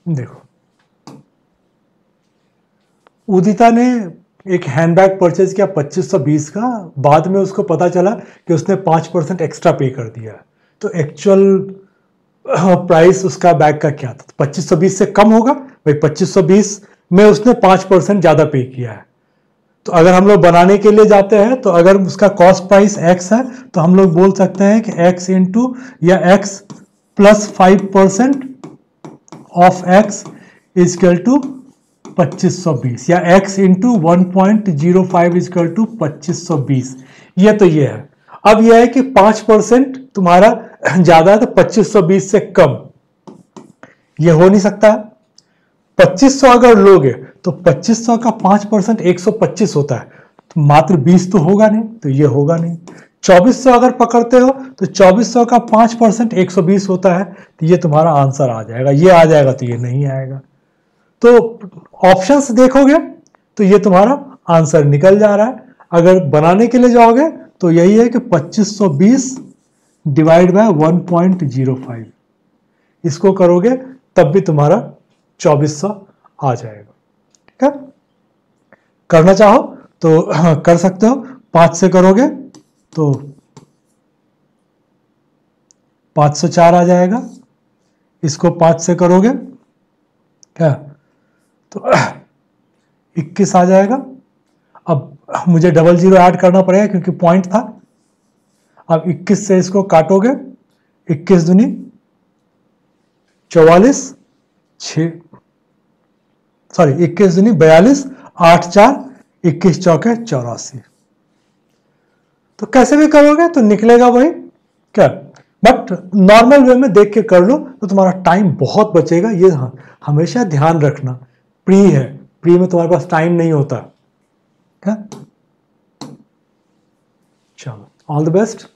देखो उदिता ने एक हैंडबैग परचेज किया 2520 का, बाद में उसको पता चला कि उसने 5% एक्स्ट्रा पे कर दिया, तो एक्चुअल प्राइस उसका बैग का क्या था, 2520 से कम होगा भाई, 2520 में उसने 5% ज्यादा पे किया है। तो अगर हम लोग बनाने के लिए जाते हैं तो अगर उसका कॉस्ट प्राइस x है तो हम लोग बोल सकते हैं कि x इंटू या x + 5% of x equal to 2520 या x इंटू 1.05 इजकल टू 2520। ये तो ये है। अब यह है कि 5% तुम्हारा ज्यादा है तो 2520 से कम ये हो नहीं सकता। 2500 अगर लोगे तो 2500 का 5% 125 होता है, तो मात्र 20 तो होगा नहीं, तो ये होगा नहीं। 2400 अगर पकड़ते हो तो 2400 का 5% 120 होता है, तो ये तुम्हारा आंसर आ जाएगा। ये आ जाएगा तो ये नहीं आएगा। तो ऑप्शंस देखोगे तो ये तुम्हारा आंसर निकल जा रहा है। अगर बनाने के लिए जाओगे तो यही है कि 2520 डिवाइड बाय 1.05 इसको करोगे तब भी तुम्हारा 2400 आ जाएगा। ठीक है, करना चाहो तो कर सकते हो। 5 से करोगे तो 504 आ जाएगा, इसको 5 से करोगे क्या तो 21 आ जाएगा। अब मुझे 00 ऐड करना पड़ेगा क्योंकि पॉइंट था। अब 21 से इसको काटोगे, 21 दूनी 44, 21 दूनी 42, 8 4 21 चौके 84। तो कैसे भी करोगे तो निकलेगा वही क्या, बट नॉर्मल वे में देख के कर लो तो तुम्हारा टाइम बहुत बचेगा। ये हमेशा ध्यान रखना, प्री है, प्री में तुम्हारे पास टाइम नहीं होता। क्या, चलो ऑल द बेस्ट।